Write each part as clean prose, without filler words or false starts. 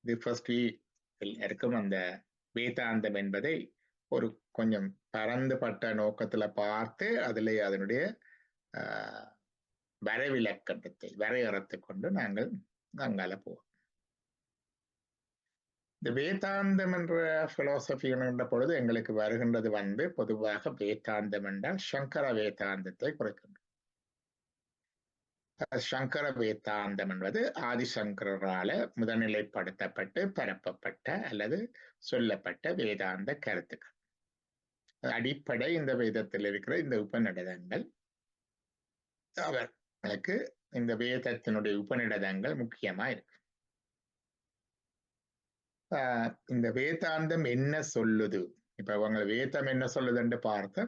இது ஃபர்ஸ்ட் இருக்கும் அந்த வேதாந்தம் என்பதை ஒரு கொஞ்சம் பரந்துபட்ட நோக்கத்துல பார்த்து அதிலே அதனுடைய வரைவிலக்கணத்தை வரையறுத்து கொண்டு நாங்கள் அங்கால போவோம். இந்த வேதாந்தம் என்ற பிலோசபி என்ற பொழுது எங்களுக்கு வருகின்றது பொதுவாக வேதாந்தம் என்றால் சங்கர வேதாந்தத்தை குறைக்கின்றது. சங்கர வேதாந்தம் என்பது ஆதிசங்கரால முதல்நிலைப்படுத்தப்பட்டு பரப்பப்பட்ட அல்லது சொல்லப்பட்ட வேதாந்த கருத்துக்கள். அடிப்படை இந்த வேதத்தில் இருக்கிற இந்த உபநிடதங்கள். அவர்களுக்கு இந்த வேதத்தினுடைய உபநிடதங்கள் முக்கியமா இருக்கு. இந்த வேதாந்தம் என்ன சொல்லுது? இப்ப உங்க வேதம் என்ன சொல்லுதுன்னு பார்த்த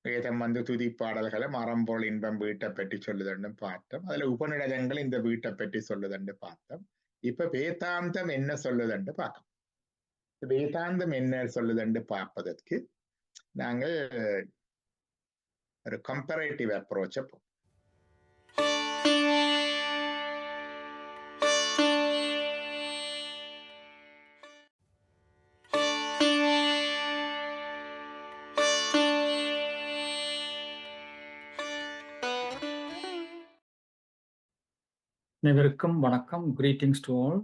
வேதம் துதி பாடல்களை மரம்போல் இன்பம் வீட்டை பற்றி சொல்லுதுன்னு பார்த்தோம். அதுல உபநிடதங்கள் இந்த வீட்டை பற்றி சொல்லுதுன்னு பார்த்தோம். இப்ப வேதாந்தம் என்ன சொல்லுதுன்னு பார்க்கணும். வேதாந்தம் என்ன சொல்லுதுன்னு பார்ப்பதற்கு நாங்கள் ஒரு கம்பேரேட்டிவ் அப்ரோச்சை அனைவருக்கும் வணக்கம். Greetings to all.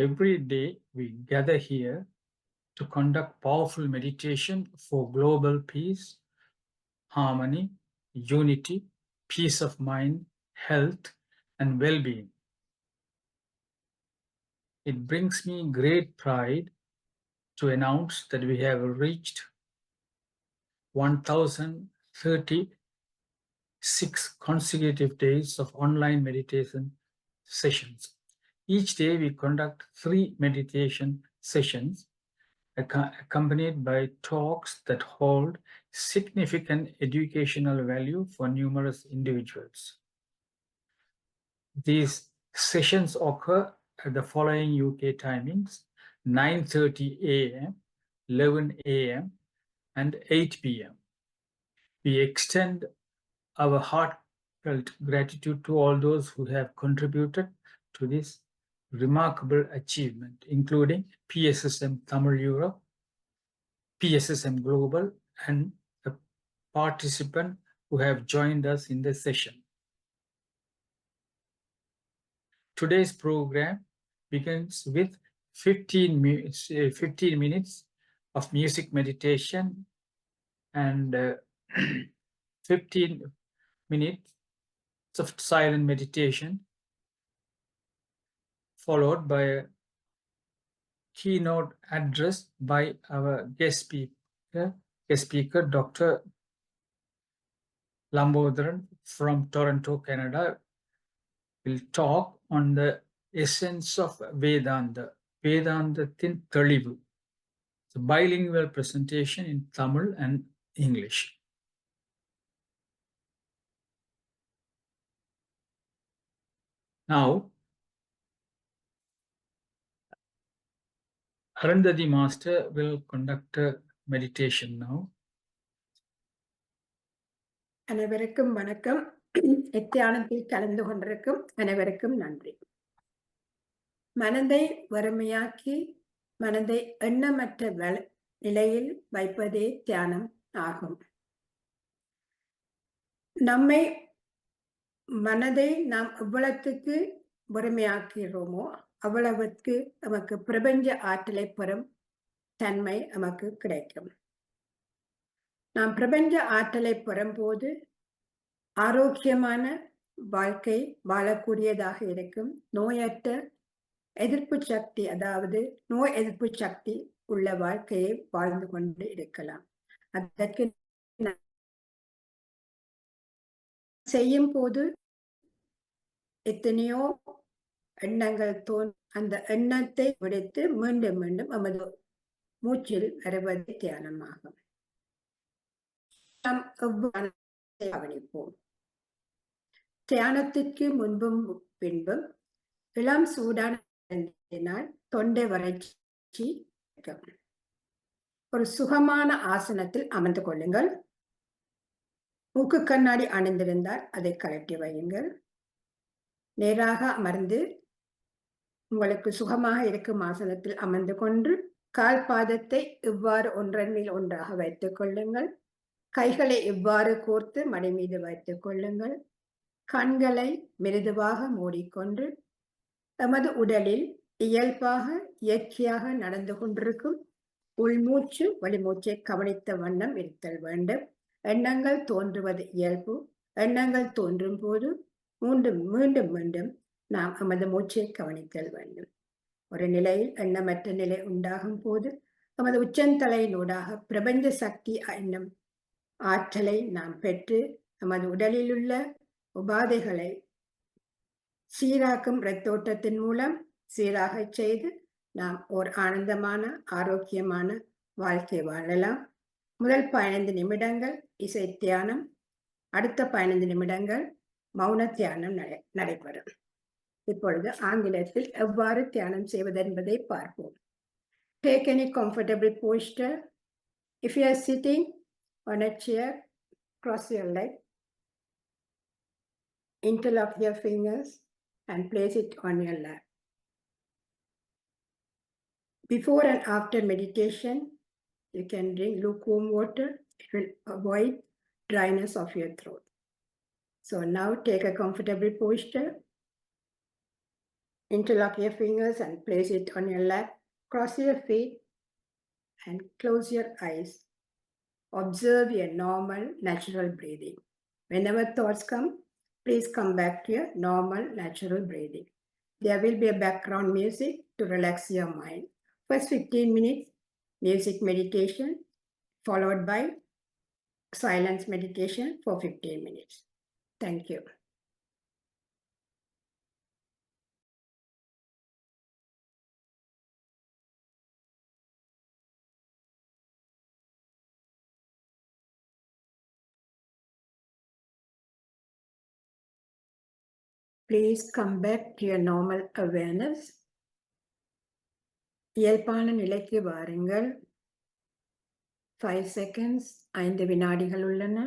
Every day we gather here to conduct powerful meditation for global peace, harmony, unity, peace of mind, health, and well-being. It brings me great pride to announce that we have reached 1036 consecutive days of online meditation sessions. Each day we conduct 3 meditation sessions accompanied by talks that hold significant educational value for numerous individuals. These sessions occur at the following UK timings: 9:30 a.m., 11 a.m., and 8 p.m. We extend our heartfelt gratitude to all those who have contributed to this remarkable achievement, including PSSM Tamil Europe, PSSM Global, and the participants who have joined us in this session. Today's program begins with 15 minutes of music meditation and 15 minutes of silent meditation, followed by a keynote address by our guest speaker, Dr.R.Lumbotharan from Toronto, Canada, will talk on the essence of Vedanta, Vedantathin Thalivu. It's a bilingual presentation in Tamil and English. Now, Arundhati Master will conduct a meditation now. அனைவருக்கும் வணக்கம். இத்தியானத்தில் கலந்து கொண்டிருக்கும் அனைவருக்கும் நன்றி. மனதை வறுமையாக்கி மனதை எண்ணமற்ற நிலையில் வைப்பதே தியானம் ஆகும். மனதை நாம் எவ்வளவுக்கு வறுமையாக்கிறோமோ அவ்வளவுக்கு நமக்கு பிரபஞ்ச ஆற்றலை பெறும் தன்மை நமக்கு கிடைக்கும். நாம் பிரபஞ்ச ஆற்றலை பெறும்போது ஆரோக்கியமான வாழ்க்கை வாழக்கூடியதாக இருக்கும். நோயற்ற எதிர்ப்பு சக்தி, அதாவது நோய் எதிர்ப்பு சக்தி உள்ள வாழ்க்கையை வாழ்ந்து கொண்டு இருக்கலாம். அதற்கு செய்யும் போது எத்தனையோ எண்ணங்கள் அந்த எண்ணத்தை விடுத்து மீண்டும் மீண்டும் நமது மூச்சில் வருவது தியானமாகும். நாம் எவ்வாறு கவனிப்போம். தியானத்திற்கு முன்பும் பின்பும் இளம் சூடான தொண்டை வறட்சி ஒரு சுகமான ஆசனத்தில் அமர்ந்து கொள்ளுங்கள். மூக்கு கண்ணாடி அணிந்திருந்தால் அதை கழட்டி வையுங்கள். நேராக அமர்ந்து உங்களுக்கு சுகமாக இருக்கும் ஆசனத்தில் அமர்ந்து கொண்டு கால் பாதத்தை இவ்வாறு ஒன்றன் மேல் ஒன்றாக வைத்துக் கொள்ளுங்கள். கைகளை இவ்வாறு கோர்த்து மடி மீது வைத்துக் கொள்ளுங்கள். கண்களை மிருதுவாக மூடிக்கொண்டு நமது உடலில் இயல்பாக இயற்கையாக நடந்து கொண்டிருக்கும் உள்மூச்சு வெளிமூச்சை கவனித்த வண்ணம் இருத்தல் வேண்டும். எண்ணங்கள் தோன்றுவது இயல்பு. எண்ணங்கள் தோன்றும் போது மீண்டும் மீண்டும் மீண்டும் நாம் நமது மூச்சை கவனித்தல் வேண்டும். ஒரு நிலையில் எண்ணமற்ற நிலை உண்டாகும் போது நமது உச்சந்தலையினூடாக பிரபஞ்ச சக்தி என்னும் ஆற்றலை நாம் பெற்று நமது உடலில் உள்ள உபாதைகளை சீராக்கும் இரத்தோட்டத்தின் மூலம் சீராக செய்து நாம் ஒரு ஆனந்தமான ஆரோக்கியமான வாழ்க்கை வாழலாம். முதல் 15 நிமிடங்கள் இசை தியானம், அடுத்த 15 நிமிடங்கள் மௌன தியானம் நடைபெறும். இப்பொழுது ஆங்கிலத்தில் எவ்வாறு தியானம் செய்வது என்பதை பார்ப்போம். Take any comfortable posture. If you are sitting on a chair, cross your leg, interlock your fingers and place it on your lap. Before and after meditation, you can drink lukewarm water. It will avoid dryness of your throat. So now take a comfortable posture. Interlock your fingers and place it on your lap. Cross your feet and close your eyes. Observe your normal, natural breathing. Whenever thoughts come, please come back to your normal, natural breathing. There will be a background music to relax your mind. First 15 minutes, music meditation, followed by silence meditation for 15 minutes. Thank you. Please come back to your normal awareness. இயல்பான நிலைக்கு வாருங்கள். 5 seconds, 5 வினாடிகள் உள்ளன.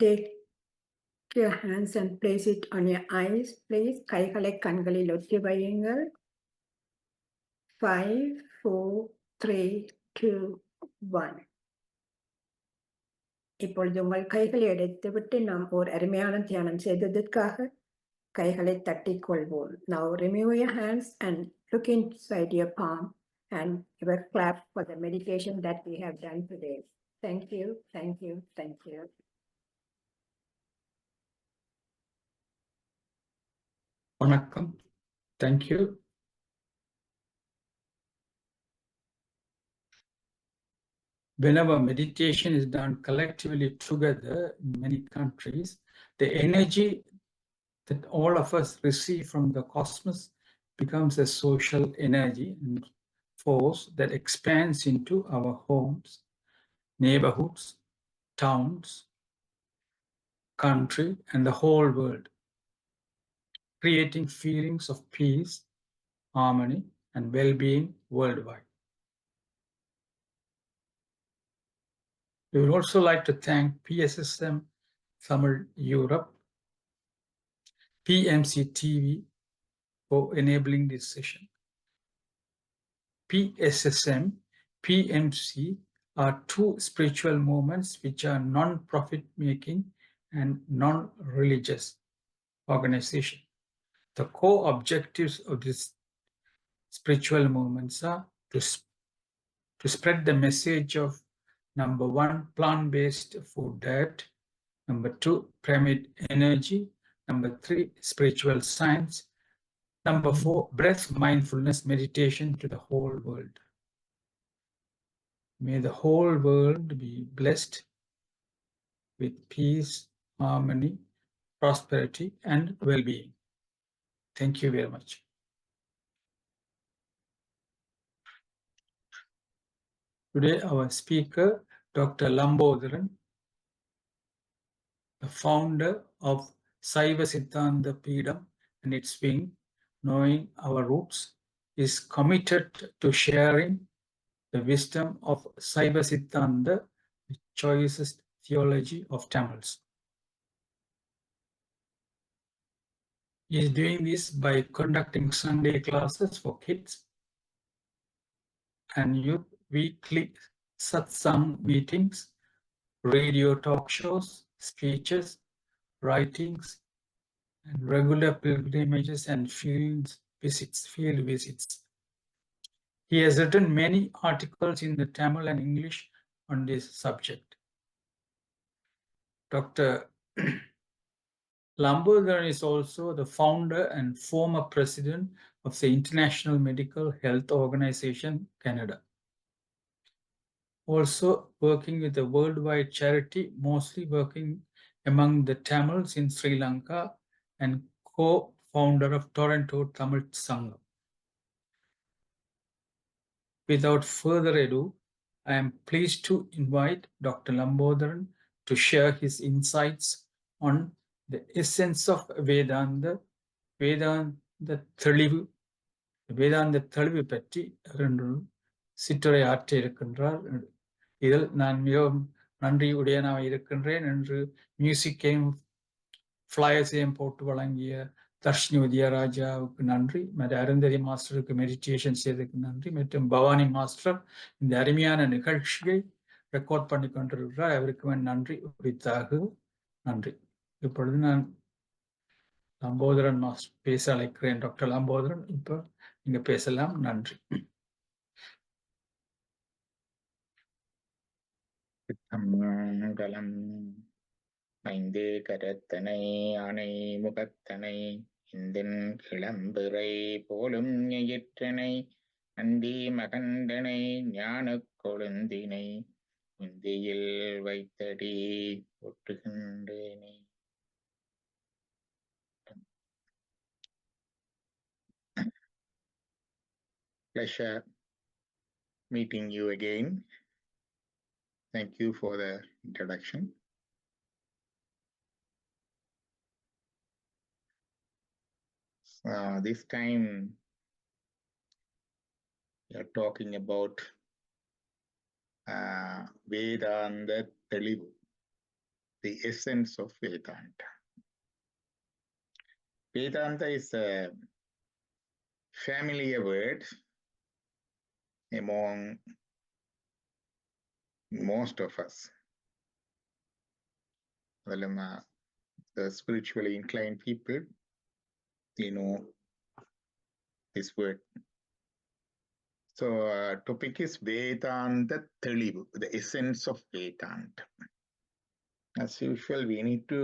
Take your hands and place it on your eyes, please. கைகளை கண்களில் ஒற்றி வையுங்கள். 5, 4, 3, 2, 1. இப்பொழுது உங்கள் கைகளை எடுத்துவிட்டு நாம் ஒரு அருமையான தியானம் செய்ததற்காக கைகளை தட்டிக் கொள்வோம். Now remove your hands and look inside your palm and give a clap for the meditation that we have done today. Thank you, thank you, thank you. Vanakkam. Thank you. Whenever meditation is done collectively together in many countries, the energy that all of us receive from the cosmos becomes a social energy and force that expands into our homes, neighborhoods, towns, country, and the whole world, creating feelings of peace, harmony, and well-being worldwide. We would also like to thank PSSM Tamil Europe, PMC TV for enabling this session. PSSM, PMC are two spiritual movements which are non-profit making and non-religious organization. The core objectives of these spiritual movements are to spread the message of number 1, plant-based food diet, number 2, pyramid energy, number 3, spiritual science, number 4, breath mindfulness meditation to the whole world. May the whole world be blessed with peace, harmony, prosperity, and well-being. Thank you very much. Today, our speaker, Dr.R.Lumbotharan, the founder of Saiva Siddhanta Peedam and its wing, Knowing Our Roots, is committed to sharing the wisdom of Saiva Siddhanta, the choicest theology of Tamils. He is doing this by conducting Sunday classes for kids and youth, weekly satsang meetings, radio talk shows, speeches, writings, and regular pilgrimages and field visits. He has written many articles in the Tamil and English on this subject. Dr. Lumbotharan is also the founder and former president of the International Medical Health Organization, Canada. Also working with the worldwide charity, mostly working among the Tamils in Sri Lanka, and co-founder of Toronto Tamil Sangam. Without further ado, I am pleased to invite Dr. Lumbotharan to share his insights on the essence of Vedanta, Vedanta தெளிவு பற்றி சிற்றுரை ஆற்ற இருக்கின்றார். இதில் நான் மிகவும் நன்றி உடையனாக இருக்கின்றேன் என்று மியூசிக்கையும் ஃப்ளையர்ஸையும் போட்டு வழங்கிய தர்ஷினி உதயராஜாவுக்கு நன்றி, மற்றும் அருந்ததி மாஸ்டருக்கு மெடிடேஷன் செய்ததுக்கு நன்றி, மற்றும் பவானி மாஸ்டர் இந்த அருமையான நிகழ்ச்சியை ரெக்கார்ட் பண்ணி கொண்டிருக்கிறார், அவருக்கு நன்றி உரித்தாக நன்றி. இப்பொழுது நான் லம்போதரன் மாஸ்டர் பேச அழைக்கிறேன். டாக்டர் லம்போதரன், இப்போ நீங்க பேசலாம். நன்றி. மங்களம். ஐந்தே கரத்தனை ஆனை முகத்தனை இந்தின் கிளம்பிறை போலும் எயிற்றனை அந்தி மகந்தனை ஞான கொழுந்தினை முந்தியில் வைத்தடி ஒட்டுகின்றேனே. Pleasure meeting you again. Thank you for the introduction. This time we are talking about Vedanta தெளிவு, the essence of Vedanta. Vedanta is a familiar word among most of us. The spiritually inclined people, they know this word. So topic is Vedanta தெளிவு, the essence of Vedanta. As usual, we need to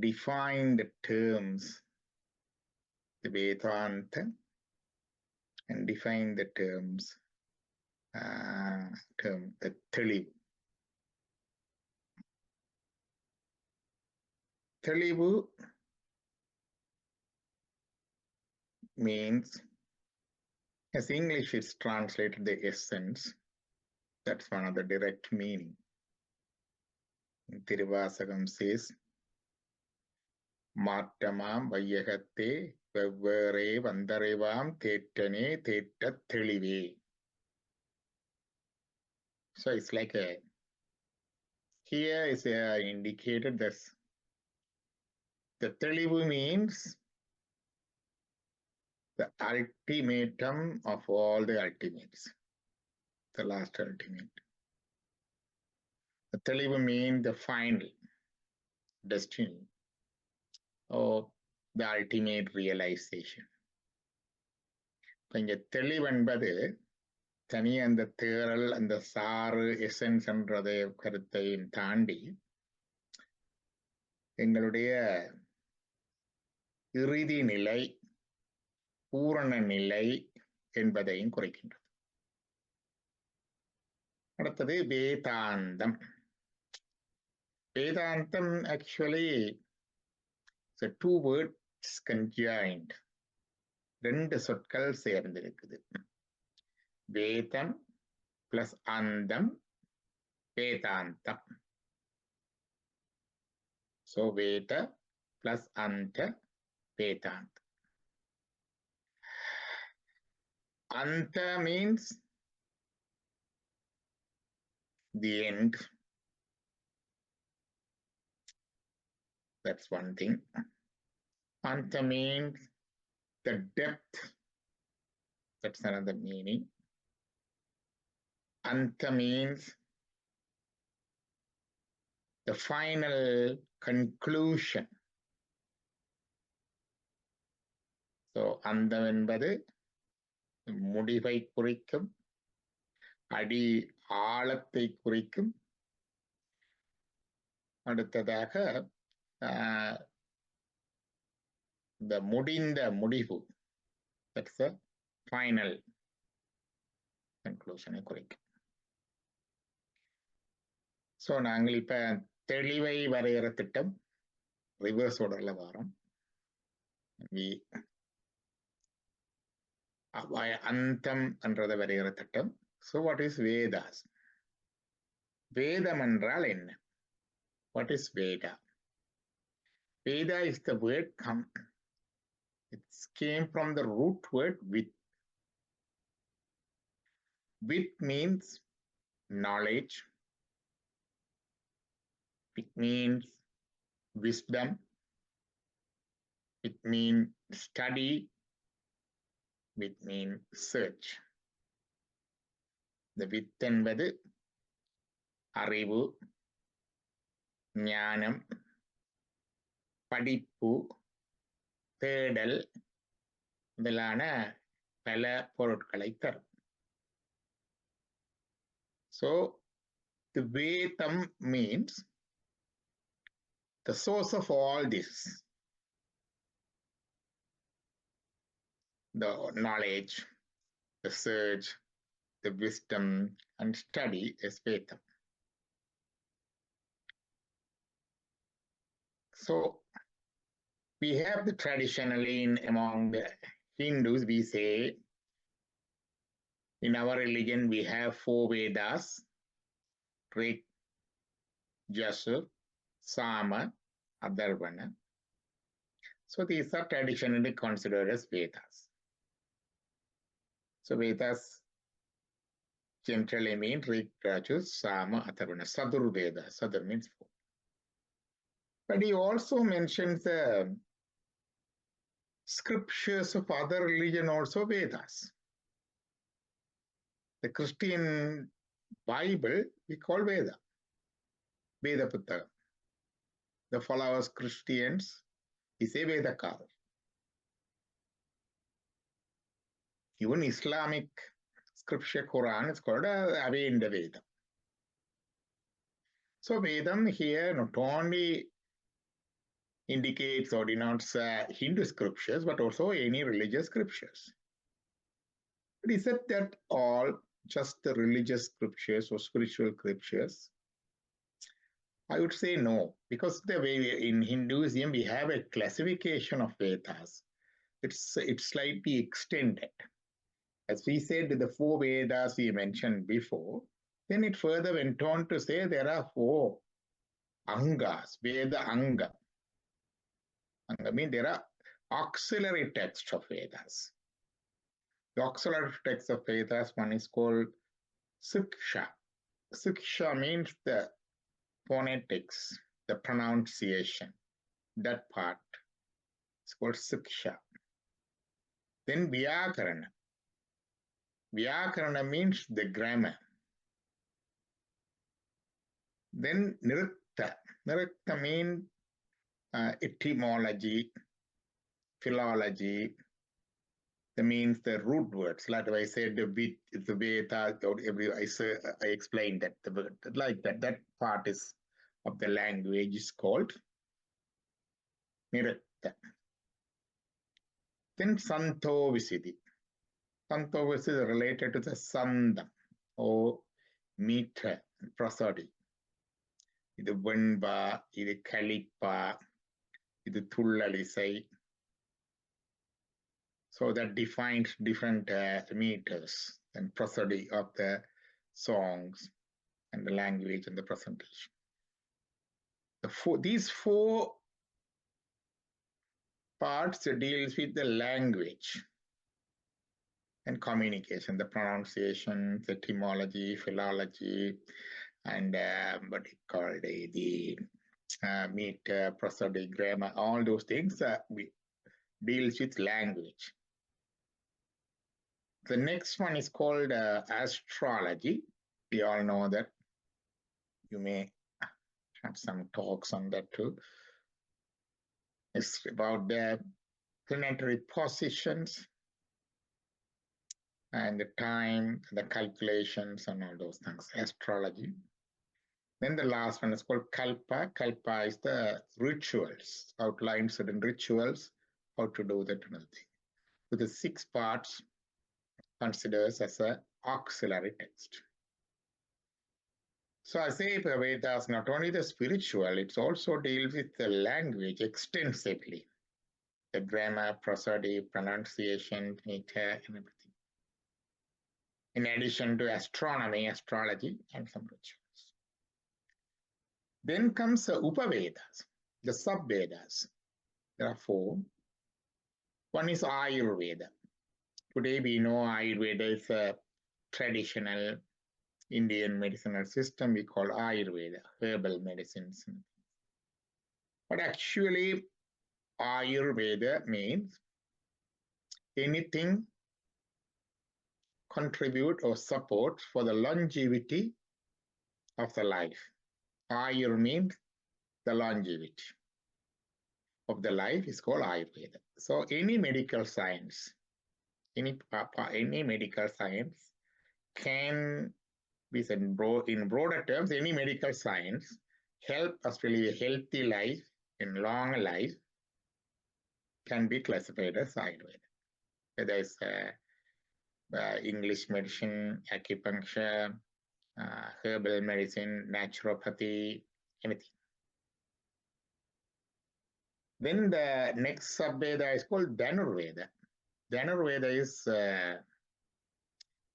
define the terms, the Vedanta, and define the terms, the தெளிவு. தெளிவு means, as English is translated the essence, that's one of the direct meaning. Tiruvasagam says, மாற்றமாம் வையகத்தே வெவ்வேறே வந்தறைவாம் தேற்றனே தேற்ற தெளிவே. So it's like here is indicated this. The தெளிவு means the ultimatum of all the ultimates, the last ultimate. The தெளிவு means the final destiny or the ultimate realization. இங்க தெளிவு என்பது தனி அந்த தேறல், அந்த சாறு, எசன்ஸ் என்றதை கருத்தையும் தாண்டி எங்களுடைய இறுதி நிலை, பூரண நிலை என்பதையும் குறைக்கின்றது. அடுத்தது வேதாந்தம். வேதாந்தம் actually is two words conjoined. ரெண்டு சொற்கள் சேர்ந்திருக்குது. வேதம் பிளஸ் அந்தம், வேதாந்தம். So Veda plus Anta, Vedanta. Anta means the end. That's one thing. Anta means the depth. That's another meaning. Anta means the final conclusion. So, andam என்பது முடிவை குறிக்கும், அடி ஆழத்தை குறிக்கும். அடுத்ததாக the முடிந்த முடிவு. That's the final conclusion குறிக்கும். ஸோ நாங்கள் இப்ப தெளிவை வரைகிற திட்டம் ரிவர்ஸ் ஆர்டர்ல வரோம். அந்தம் என்றதை வரைகிற திட்டம். So what is Vedas? வேதம் என்றால் என்ன? What is Veda? Veda is the word it came from the root word with. With means knowledge. It means wisdom. It means study. It means search. The with என்பது அறிவு, ஞானம், படிப்பு, தேடல் முதலான பல பொருட்களை தரும். So the Vedam means the source of all this. The knowledge, the search, the wisdom and study is Vedam. So we have the traditionally among the Hindus, we say in our religion we have 4 Vedas: Rig, Yajur, Sama, Atharvana. So these are traditionally considered as Vedas. So Vedas generally mean Rig, Yajur, Sama, Atharvana. Sadur Veda. Sadur means 4. But he also mentions the scriptures of other religion, also Vedas. The Christian Bible we call Veda. Veda Puttagam. The followers Christians is a Vedakar. Even Islamic scripture Quran is called Ave in the Veda. So Vedam here not only indicates or denotes Hindu scriptures, but also any religious scriptures. But is it that all just the religious scriptures or spiritual scriptures? I would say no, because the way in Hinduism we have a classification of Vedas. It's slightly extended. As we said, the 4 Vedas we mentioned before, then it further went on to say there are 4 Angas, Veda Anga. I mean, there are auxiliary texts of Vedas. The auxiliary text of Vedas, one is called Siksha. Siksha means the phonetics, the pronunciation. That part is called Siksha. Then Vyakarana. Vyakarana means the grammar. Then Nritta. Nritta means etymology, philology. That means the root words. Like I said, the Veda, I explained that. Like that. That part is of the language is called Nritta. Then Santo Visidi. Santo Visidi is related to the Sandam or meter, prosody. இது வெண்பா, இது கலிப்பா, இது துள்ளலிசை. So that defines different meters and prosody of the songs and the language and the presentation. These 4 parts deals with the language and communication, the pronunciation, the etymology, philology, and what he called the meter, prosody, grammar, all those things deals with language. The next one is called astrology. We all know that. You may have some talks on that too. It's about the planetary positions and the time, the calculations, and all those things, astrology. Then the last one is called Kalpa. Kalpa is the rituals, outline certain rituals, how to do that and everything. So the 6 parts considers as an auxiliary text. So I say Vedas not only the spiritual, it also deals with the language extensively. The grammar, prosody, pronunciation, meter, and everything. In addition to astronomy, astrology, and some rituals. Then comes the Upavedas, the sub-Vedas. There are 4. One is Ayurveda. Today we know Ayurveda is a traditional Indian medicinal system we call Ayurveda, herbal medicines. But actually, Ayurveda means anything contribute or support for the longevity of the life. Ayur means the longevity of the life is called Ayurveda. So any medical science, any medical science can be said in broader terms, any medical science help us to live a healthy life and long life can be classified as Ayurveda. Whether it's English medicine, acupuncture, herbal medicine, naturopathy, anything. Then the next sub-Veda is called Dhanurveda. Dhanurveda is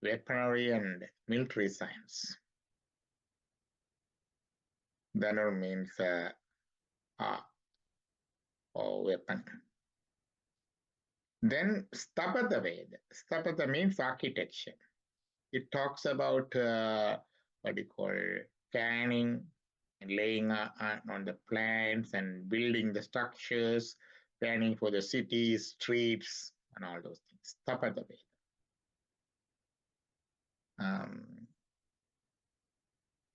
weaponry and military science. Dhanur means or weapon. Then Stapata Veda. Stapata means architecture. It talks about what you call planning and laying on the plans and building the structures, planning for the cities, streets, and all those things. Stapata Veda.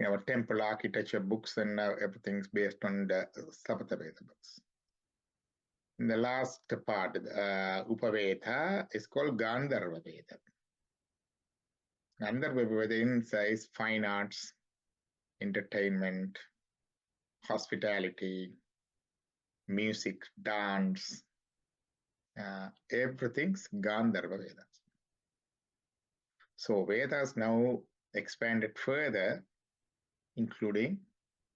Our temple architecture books and everything's based on the Stapata Veda books. And the last part, Upaveda, is called Gandharva Veda. Gandharva Veda is fine arts, entertainment, hospitality, music, dance, everything's Gandharva Vedas. So Vedas now expanded further, including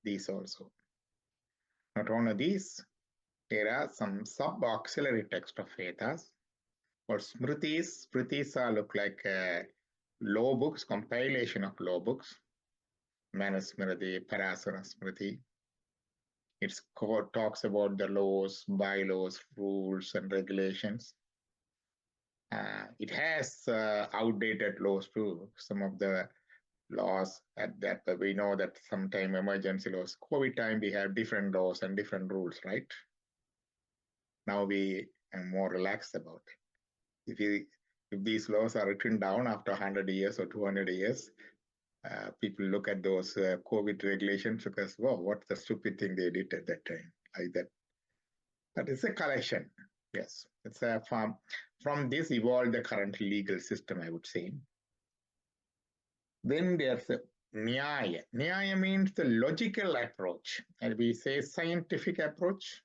these also. Not only these, there are some sub-auxiliary texts of Vedas or Smritis. Smritis look like law books, compilation of law books. Manusmriti, Parasara Smriti. It talks about the laws, bylaws, rules, and regulations. It has outdated laws too. Some of the laws at that, but we know that sometime emergency laws, COVID time, we have different laws and different rules, right? Now we are more relaxed about it. If these laws are written down after 100 years or 200 years, people look at those COVID regulations because, whoa, what's the stupid thing they did at that time, like that. But it's a collection, yes. It's a from this evolved the current legal system, I would say. Then there's a Nyaya. Nyaya means the logical approach, and we say scientific approach.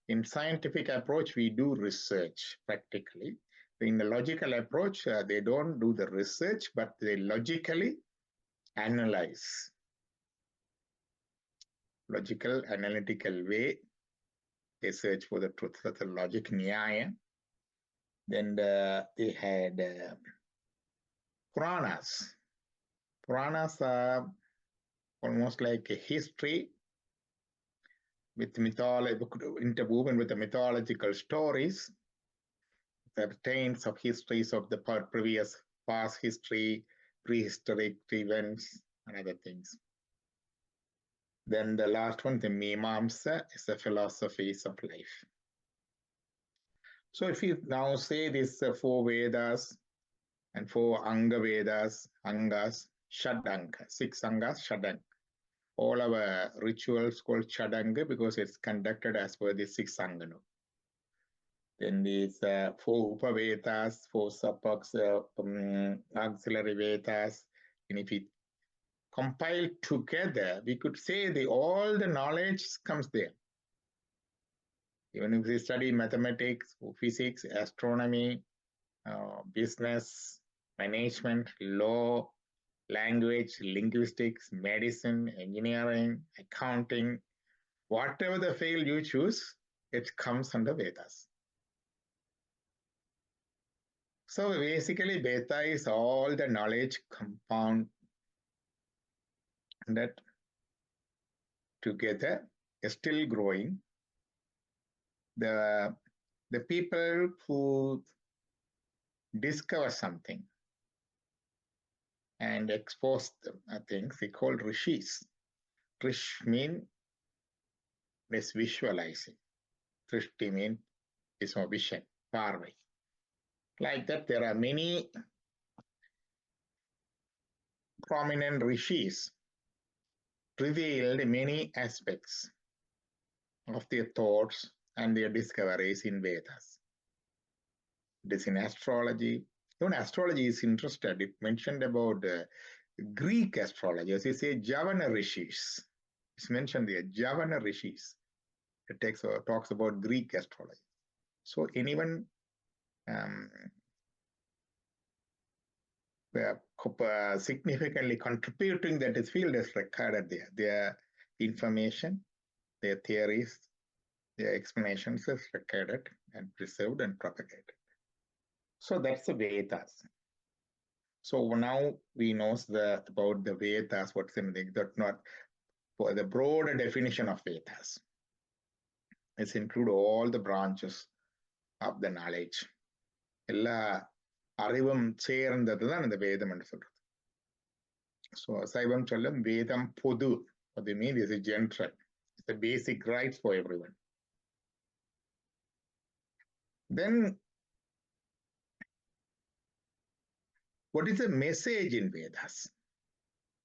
In scientific approach, we do research practically. In the logical approach, they don't do the research, but they logically analyze. Logical, analytical way, they search for the truth. That's the logic, Nyaya. Then they had Puranas. Puranas are almost like a history with mythology, interwoven with the mythological stories. There are tales of histories of the previous past history, prehistoric events, and other things. Then the last one, the Mimamsa, is the philosophies of life. So if you now say these 4 Vedas and 4 Anga Vedas, Angas, Shadanga, 6 Angas, Shadanga. All our rituals called Shadanga because it's conducted as per the 6 Anganu. Then these 4 Upavedas, 4 auxiliary Vedas, and if we compile together, we could say all the knowledge comes there. Even if we study mathematics, physics, astronomy, business, management, law, language, linguistics, medicine, engineering, accounting, whatever the field you choose, it comes under Vedas. So basically, Veda is all the knowledge compounded together, still growing. The people who discover something and expose things, they call rishis. Rish mean is visualizing. Drishti mean is more vision, parvai. Like that, there are many prominent rishis revealed many aspects of their thoughts and their discoveries in Vedas. It is in astrology. Even astrology is interested. It mentioned about Greek astrologers. It says Javana rishis. It's mentioned there, Javana rishis. It talks about Greek astrology. So anyone significantly contributing that is field is recorded there. Their information, their theories, their explanations is recorded and preserved and propagated. So that's the Vedas. So now we know about the Vedas, what's in that not for the broader definition of Vedas. It's include all the branches of the knowledge. எல்லா அறிவும் சேர்ந்ததுதான் இந்த வேதம் என்று சொல்றது. So சைவம் சொல்லும் வேதம் பொது. What they mean is a general. It's the basic rights for everyone. Then what is the message in Vedas?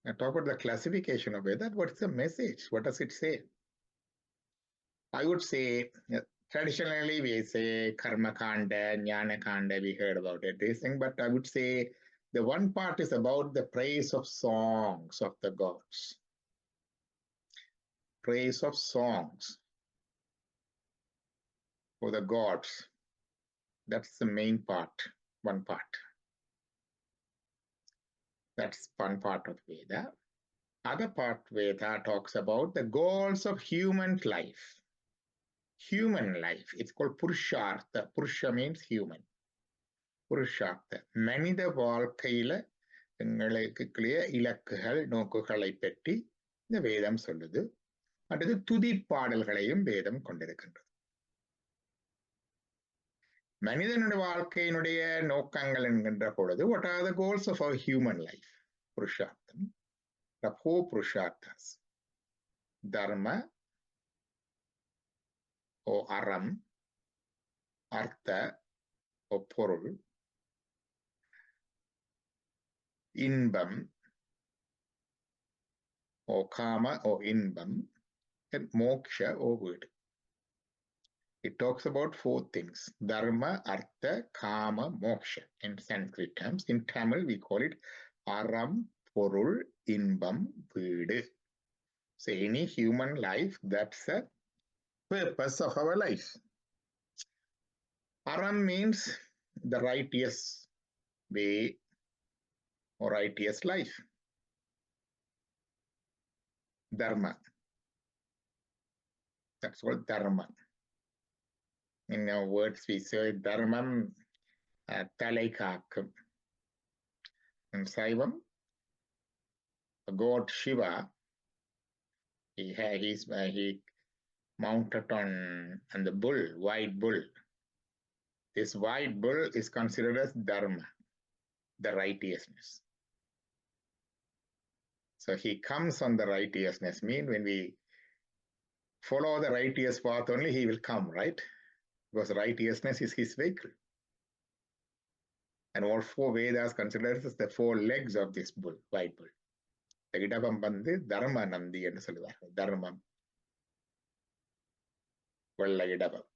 I talk about the classification of Vedas. What's the message? What does it say? I would say, traditionally we say Karma Kanda, Jnana Kanda, we heard about it, this thing, but I would say the one part is about the praise of songs of the gods. Praise of songs for the gods. That's the main part, one part. That's one part of Veda. Other part Veda talks about the goals of human life. Human life. It's called Purushartha. Purusha means human. Purushartha. மனித வாழ்க்கையில எங்களுக்கு இலக்குகள் நோக்குகளை பற்றி இந்த வேதம் சொல்லுது. அடுத்து துதிப்பாடல்களையும் வேதம் கொண்டிருக்கின்றது. மனிதனுடைய வாழ்க்கையினுடைய நோக்கங்கள் என்கின்ற பொழுது what are the goals of our human life? புருஷார்த்தம். The 4 புருஷார்த்தஸ். தர்ம or அறம், அர்த்த or பொருள், இன்பம் or kama or இன்பம், and moksha or வீடு. It talks about 4 things: dharma, artha, kama, moksha in Sanskrit terms. In Tamil, we call it aram, porul, inbam, veedu. So any human life, that's a purpose of our life. Aram means the righteous way or righteous life. Dharma. That's called dharma. In our words, we say dharmam talai kaakkum. In Saivam, God Shiva, he mounted on the bull, white bull. This white bull is considered as dharma, the righteousness. So he comes on the righteousness, mean when we follow the righteous path only, he will come, right? Because righteousness is his vehicle. And all 4 Vedas considered as the 4 legs of this bull, white bull. The இடபம் வந்து தர்ம நந்தி என்று சொல்லுவார்கள். தர்மம், வெள்ள இடபம்.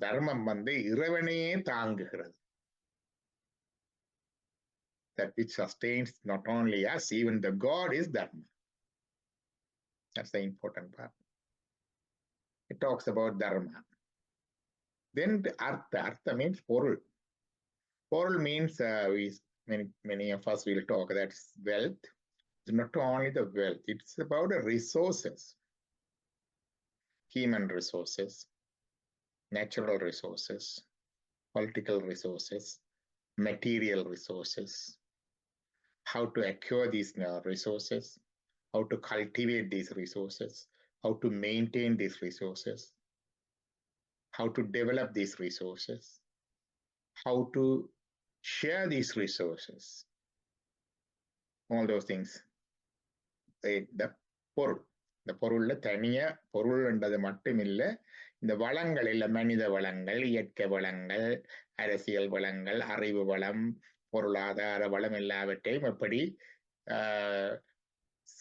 தர்மம் வந்து இறைவனையே தாங்குகிறது. That which sustains not only us, even the God is Dharma. That's the important part. It talks about Dharma. Then the Artha. Artha means porul. Porul means, many of us will talk, that's wealth. It's not only the wealth, it's about the resources. Human resources, natural resources, political resources, material resources. How to acquire these resources, how to cultivate these resources, how to maintain these resources, how to develop these resources, how to share these resources. All those things. The பொருள். இந்த பொருள்ல தனியா பொருள்ன்றது மட்டும் இல்லை, இந்த வளங்கள் இல்லை, மனித வளங்கள், இயற்கை வளங்கள், அரசியல் வளங்கள், அறிவு வளம், பொருளாதார வளம் எல்லாவற்றையும் எப்படி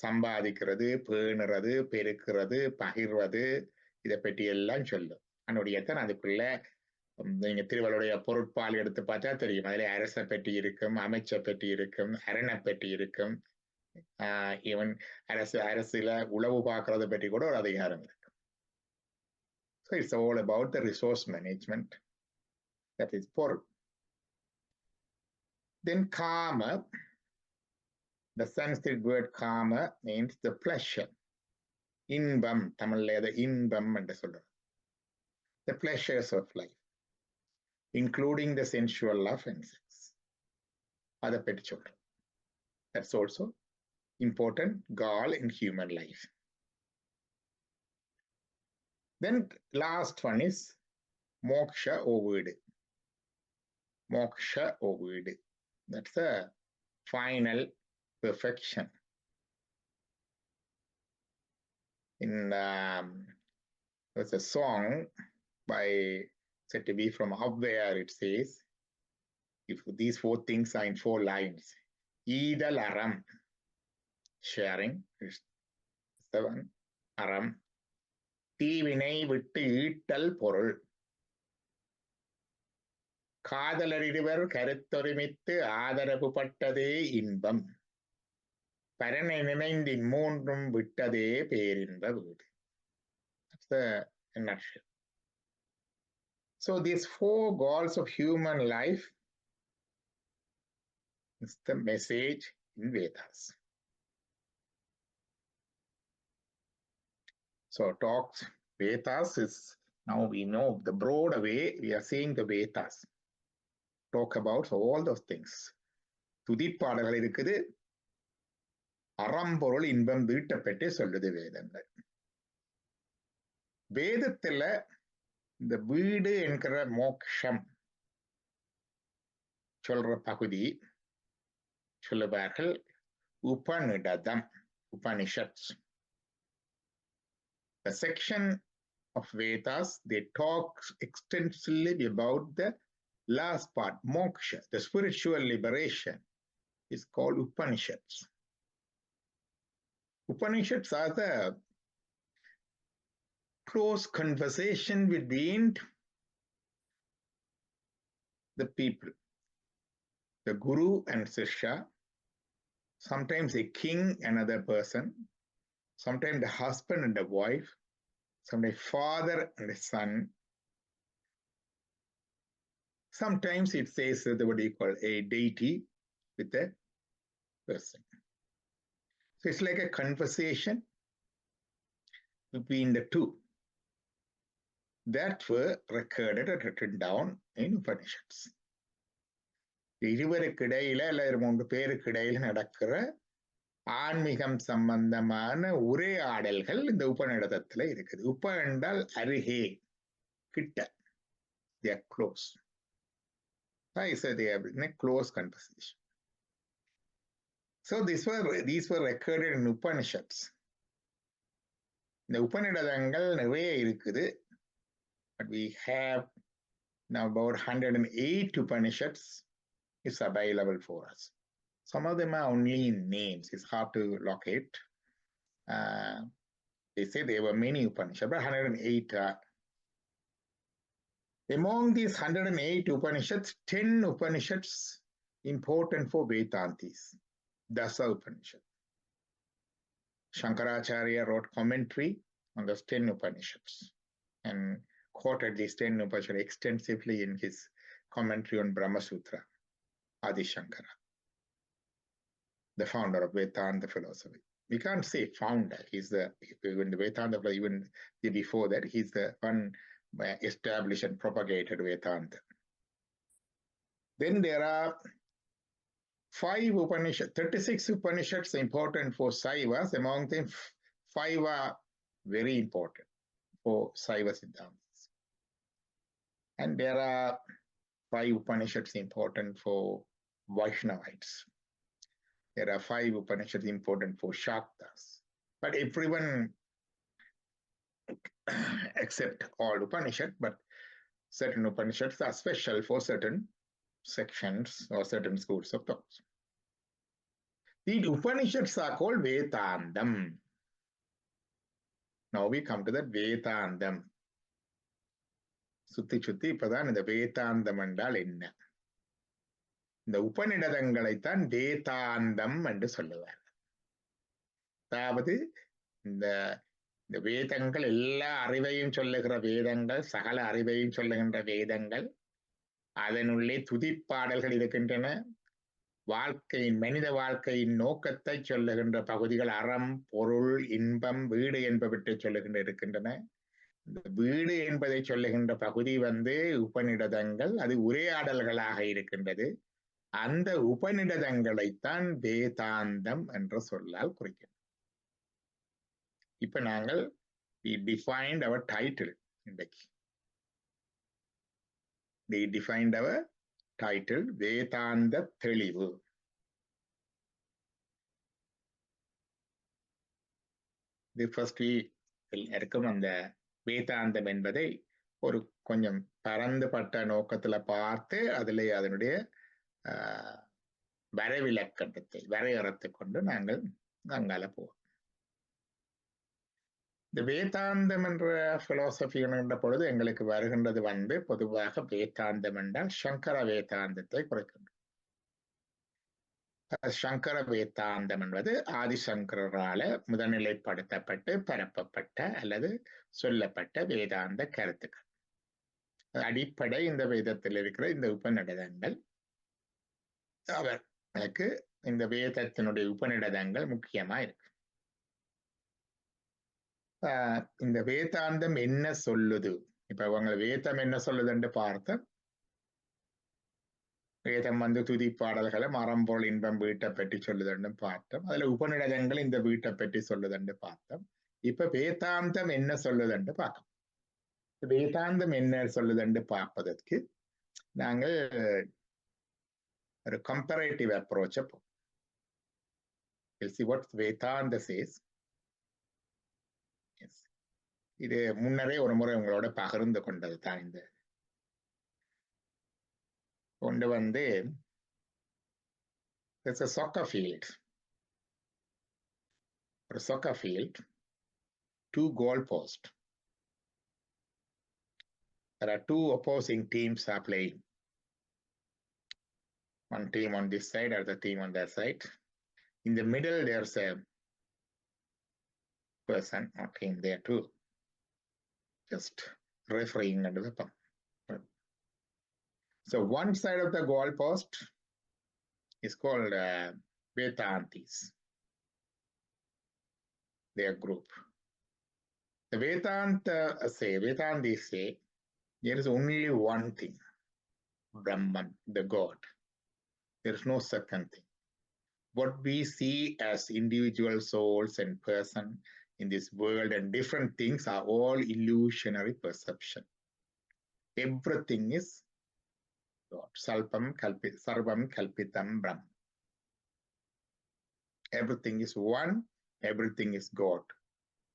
சம்பாதிக்கிறது, பேணுறது, பெருக்கிறது, பகிர்வது, இதை பற்றி எல்லாம் சொல்லும். அதனுடையத்தான் அதுக்குள்ள நீங்க திருவள்ளுடைய பொருட்பால் எடுத்து பார்த்தா தெரியும். அதுல அரசை பற்றி இருக்கும், அமைச்சை பற்றி இருக்கும், அரணை பற்றி இருக்கும், ஈவன் அரசுல உளவு பார்க்கறத பற்றி கூட ஒரு அதிகாரம் இருக்கு. So it's all about the resource management. That is பொருள். Then karma. The Sanskrit word karma means the pleasure. இன்பம், தமிழ்ல எதை இன்பம் என்று சொல்றோம். The pleasures of life, including the sensual love and sex. அதை பற்றி சொல்றோம். That's also important goal in human life. Then last one is moksha or வீடு. Moksha or வீடு. That's the final perfection. In there's a song by said to be from up there. It says, if these 4 things are in 4 lines, ஈதல் அறம், sharing is 7, அறம், தீவினை விட்டு ஈட்டல் பொருள், காதலரிருவர் கருத்தொருமித்து ஆதரவு பட்டதே இன்பம், பரனை நினைந்தின் 3ம் விட்டதே பேரின்ப வீடு. That's the nutshell. So these 4 goals of human life is the message in Vedas. So talks Vedas is, now we know the broader way we are seeing the Vedas. Talk about all those things. துதிப்பாடல்கள் இருக்குது, அறம்பொருள் இன்பம் வீட்டை பற்றி சொல்லுது வேதங்கள். வேதத்துல இந்த வீடு என்கிற மோக்ஷம் சொல்ற பகுதி சொல்லுவார்கள் உபநிடதம், Upanishads. The section of Vedas, they talk extensively about the last part, moksha, the spiritual liberation, is called Upanishads. Upanishads are the close conversation between the people, the guru and Sishya, sometimes a king, another person, sometimes the husband and the wife, sometimes father and a son. Sometimes it says what you call a deity with a person. So it's like a conversation between the two that were recorded or written down in Upanishads. இருவருக்கு இடையில அல்ல 3 பேருக்கு இடையில நடக்கிற ஆன்மீகம் சம்பந்தமான உரையாடல்கள் இந்த உபநிடதத்துல இருக்குது. உப என்றால் அருகே, கிட்ட, they are close. I say they are in a close conversation. So these were recorded in Upanishads. இந்த உபநிடதங்கள் நிறைய இருக்குது. But we have now about 108 Upanishads is available for us. Some of them are only in names. It's hard to locate. They say there were many Upanishads, but 108 are. Among these 108 Upanishads, 10 Upanishads important for Vedantis. Dasa Upanishad. Shankaracharya wrote commentary on those 10 Upanishads and quoted these 10 Upanishads extensively in his commentary on Brahma Sutra, Adi Shankara, the founder of Vedanta philosophy. We can't say founder. He's even the Vedanta, even before that, he's the one established and propagated Vedanta. Then there are 5 Upanishads, 36 Upanishads important for Saivas. Among them, 5 are very important for Saiva Siddhantas. And there are 5 Upanishads important for Vaishnavites. There are 5 Upanishads important for Shaktas. But everyone accept all Upanishads, but certain Upanishads are special for certain sections or certain schools of thought. These Upanishads are called Vedandam. Now we come to that Vedandam. சுத்தி இப்பதான் இந்த வேதாந்தம் என்றால் என்ன? இந்த உபநிடதங்களைத்தான் வேதாந்தம் என்று சொல்லுவார். அதாவது இந்த வேதங்கள் எல்லா அறிவையும் சொல்லுகிற வேதங்கள், சகல அறிவையும் சொல்லுகின்ற வேதங்கள், அதனுள்ளே துதிப்பாடல்கள் இருக்கின்றன. மனித வாழ்க்கையின் நோக்கத்தை சொல்லுகின்ற பகுதிகள் அறம், பொருள், இன்பம், வீடு என்பவற்றை இருக்கின்றன. இந்த வீடு என்பதை சொல்லுகின்ற பகுதி உபநிடதங்கள், அது உரையாடல்களாக இருக்கின்றது. அந்த உபநிடதங்களைத்தான் வேதாந்தம் என்ற சொல்லால் குறிக்கிறோம். இப்ப நாங்கள் we defined our title இன்றைக்கு. We defined our title வேதாந்த தெளிவு. The first இருக்கும் அந்த வேதாந்தம் என்பதை ஒரு கொஞ்சம் பரந்துபட்ட நோக்கத்துல பார்த்து அதிலே அதனுடைய வரைவிலக்கணத்தை வரையறுத்துக் கொண்டு நாங்கள் அங்கால போவோம். இந்த வேதாந்தம் என்ற பிலோசபி என்ற பொழுது எங்களுக்கு வருகின்றது பொதுவாக வேதாந்தம் என்றால் சங்கர வேதாந்தத்தை குறைக்கின்றது. சங்கர வேதாந்தம் என்பது ஆதிசங்கரால முதல்நிலைப்படுத்தப்பட்டு பரப்பப்பட்ட அல்லது சொல்லப்பட்ட வேதாந்த கருத்துக்கள். அடிப்படை இந்த வேதத்தில் இருக்கிற இந்த உபநிடதங்கள். அவருக்கு இந்த வேதத்தினுடைய உபநிடதங்கள் முக்கியமா இருக்கு. இந்த வேதாந்தம் என்ன சொல்லுது? இப்ப அவங்க வேதம் என்ன சொல்லுதுன்னு பார்த்த வேதம் துதிப்பாடல்களை மரம்பொருள் இன்பம் வீட்டை பற்றி சொல்லுதுன்னு பார்த்தோம். அதுல உபநிடதங்கள் இந்த வீட்டை பற்றி சொல்லுதுன்னு பார்த்தோம். இப்ப வேதாந்தம் என்ன சொல்லுதுன்னு பார்க்கணும். வேதாந்தம் என்ன சொல்லுதுன்னு பார்ப்பதற்கு நாங்கள் ஒரு கம்பேரேட்டிவ் அப்ரோச்சை போவோம். See what Vedanta says. இது முன்னரே ஒரு முறை உங்களோட பகிர்ந்து கொண்டது தான். இந்த கொண்டு there's a soccer field. A soccer field, 2 goal posts. There are 2 opposing teams are playing. One team on this side, other team on that side. In the middle, there's a person working there too, just refereeing under the pump. So one side of the goal post is called Vedantis, their group. The Vedantis say there is only one thing, Brahman, the God. There is no second thing. What we see as individual souls and person in this world and different things are all illusionary perception. Everything is God. Sarvam kalpitam Brahma. Everything is one, everything is God.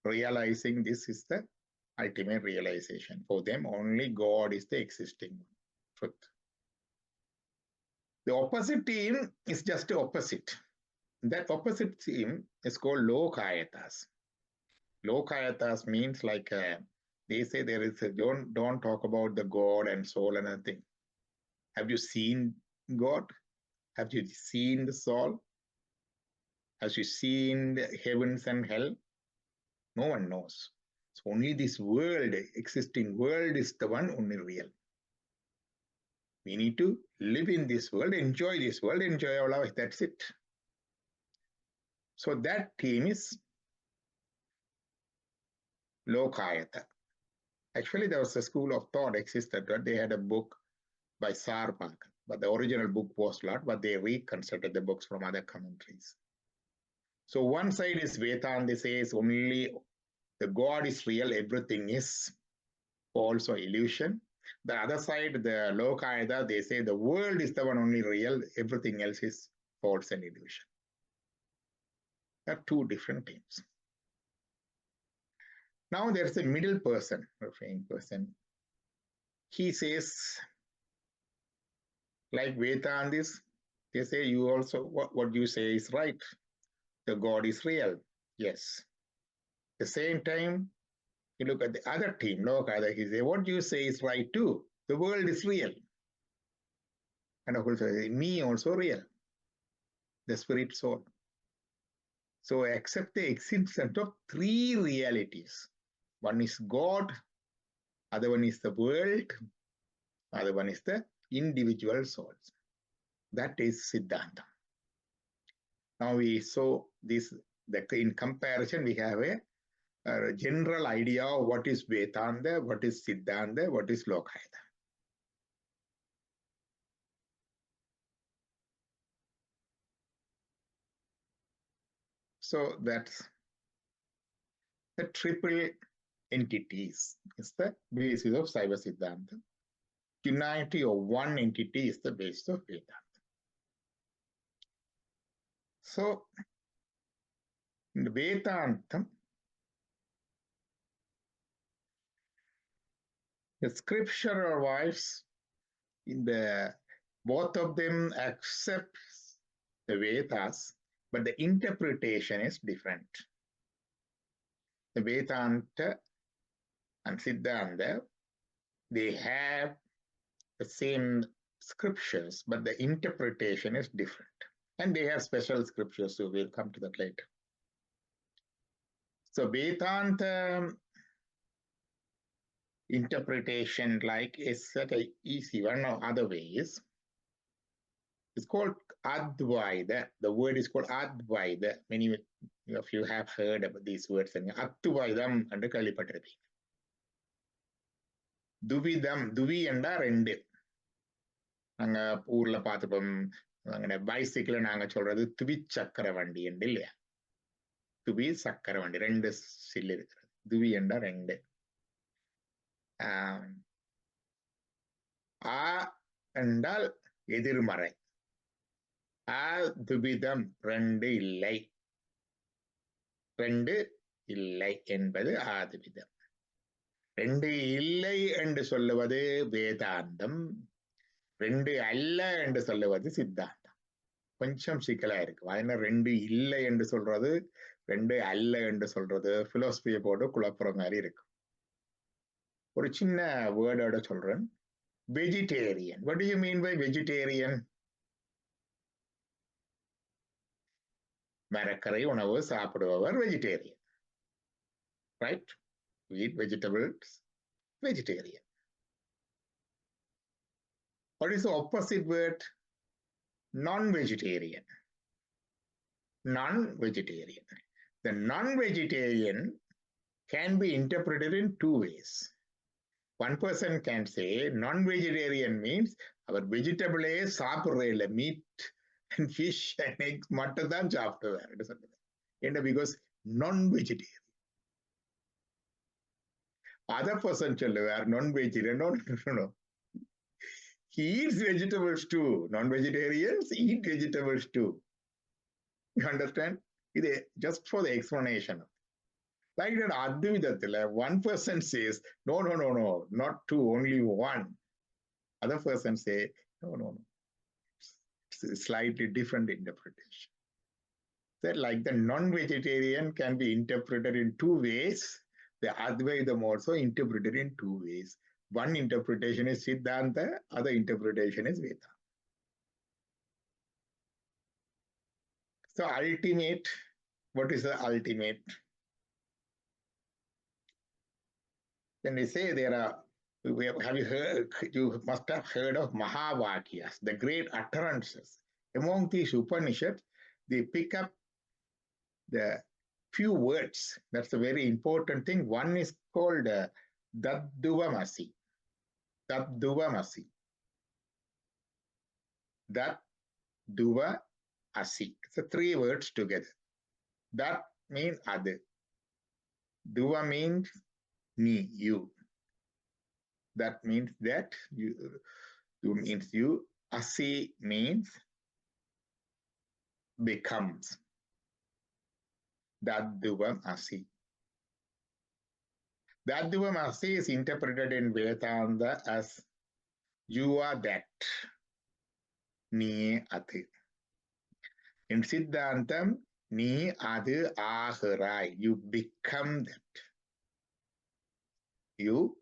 Realizing this is the ultimate realization. For them, only God is the existing truth. The opposite team is just the opposite. That opposite team is called Lokayatas. Lokayatas means like they say there is a don't talk about the God and soul and anything. Have you seen God? Have you seen the soul? Have you seen the heavens and hell? No one knows. So only this world, existing world, is the one only real. We need to live in this world, enjoy our life. That's it. So that team is Lokayata. Actually, there was a school of thought existed. They had a book by Sarpak, but the original book was not, but they reconstructed the books from other commentaries. So one side is Vedanta, says only the God is real, everything is false or illusion. The other side, the Lokayata, they say the world is the one only real, everything else is false and illusion. There are two different teams. Now there's a middle person, refrain person. He says, like Vedantis, they say you also, what you say is right. The God is real. Yes. At the same time, you look at the other team, Lokayata, he says, what you say is right too. The world is real. And of course, me also real. The spirit soul. So accept the existence of three realities. One is God, other one is the world, other one is the individual souls. That is Siddhanta. Now we saw this, in comparison, we have a general idea of what is Vedanta, what is Siddhanta, what is Lokayata. So that's the triple entities is the basis of Saiva Siddhanta. Unity of one entity is the basis of Vedanta. So in the Vedanta, the scripture wise, in the both of them accept the Vedas, but the interpretation is different. The Vedanta and Siddhanta, they have the same scriptures, but the interpretation is different. And they have special scriptures, so we'll come to that later. So Vedanta interpretation, like, is such an easy one or other ways. It's called Advaita. The word is called Advaita. Many of you have heard about these words. Advaitam and Kalipatarapi. Duvidam, Duvi and Rendu. Anga Urla Pathapam, bicycle and Anga Cholra, Tubi Chakaravandi and Dilia. Tubi Sakaravandi, Rendes Silly. Duvi and Rende. A andal Edirmare. Adubidam ரெண்டு இல்லை ரெண்டு இல்லை என்பது ஆதுவிதம். ரெண்டு இல்லை என்று சொல்லுவது வேதாந்தம், ரெண்டு அல்ல என்று சொல்லுவது சித்தாந்தம். கொஞ்சம் சிக்கலா இருக்கு. அதனால ரெண்டு இல்லை என்று சொல்றது, ரெண்டு அல்ல என்று சொல்றது பிலோசபியை போட்டு குழப்புற மாதிரி இருக்கு. ஒரு சின்ன வேர்டோட சொல்றேன். Vegetarian. What do you mean by vegetarian? மரக்கரை உணவு சாப்பிடுபவர் vegetarian. Right? We eat vegetables, vegetarian. What is the opposite word? Non-vegetarian. Non-vegetarian. The non-vegetarian can be interpreted in two ways. One person can say non-vegetarian means our vegetable சாப்பிடுற meat and fish and eggs மட்டும் தான் சாப்பிடுவார். Because non-vegetarian. Other person சொல்லுவார் non-vegetarian. No. He eats vegetables too. Non-vegetarians eat vegetables too. You understand? Just for the explanation. Like that Advaitathila, one person says, no, not two, only one. Other person say, no. It's a slightly different interpretation. That like the non-vegetarian can be interpreted in two ways. The Advaitam also interpreted in two ways. One interpretation is Siddhanta, other interpretation is Vedanta. So ultimate, what is the ultimate? When we say have you heard, you must have heard of Mahavakyas, the great utterances. Among these Upanishads, they pick up the few words. That's a very important thing. One is called Dadduvamasi. Dadduvamasi. Dadduvamasi. It's three words together. That means other. Duva means me, you. That means that. You means you. Asi means becomes. Dadduvamasi. Dadduvamasi is interpreted in Vedanta as you are that. Ni adu. In Siddhantam, ni adu aharai. You become that. You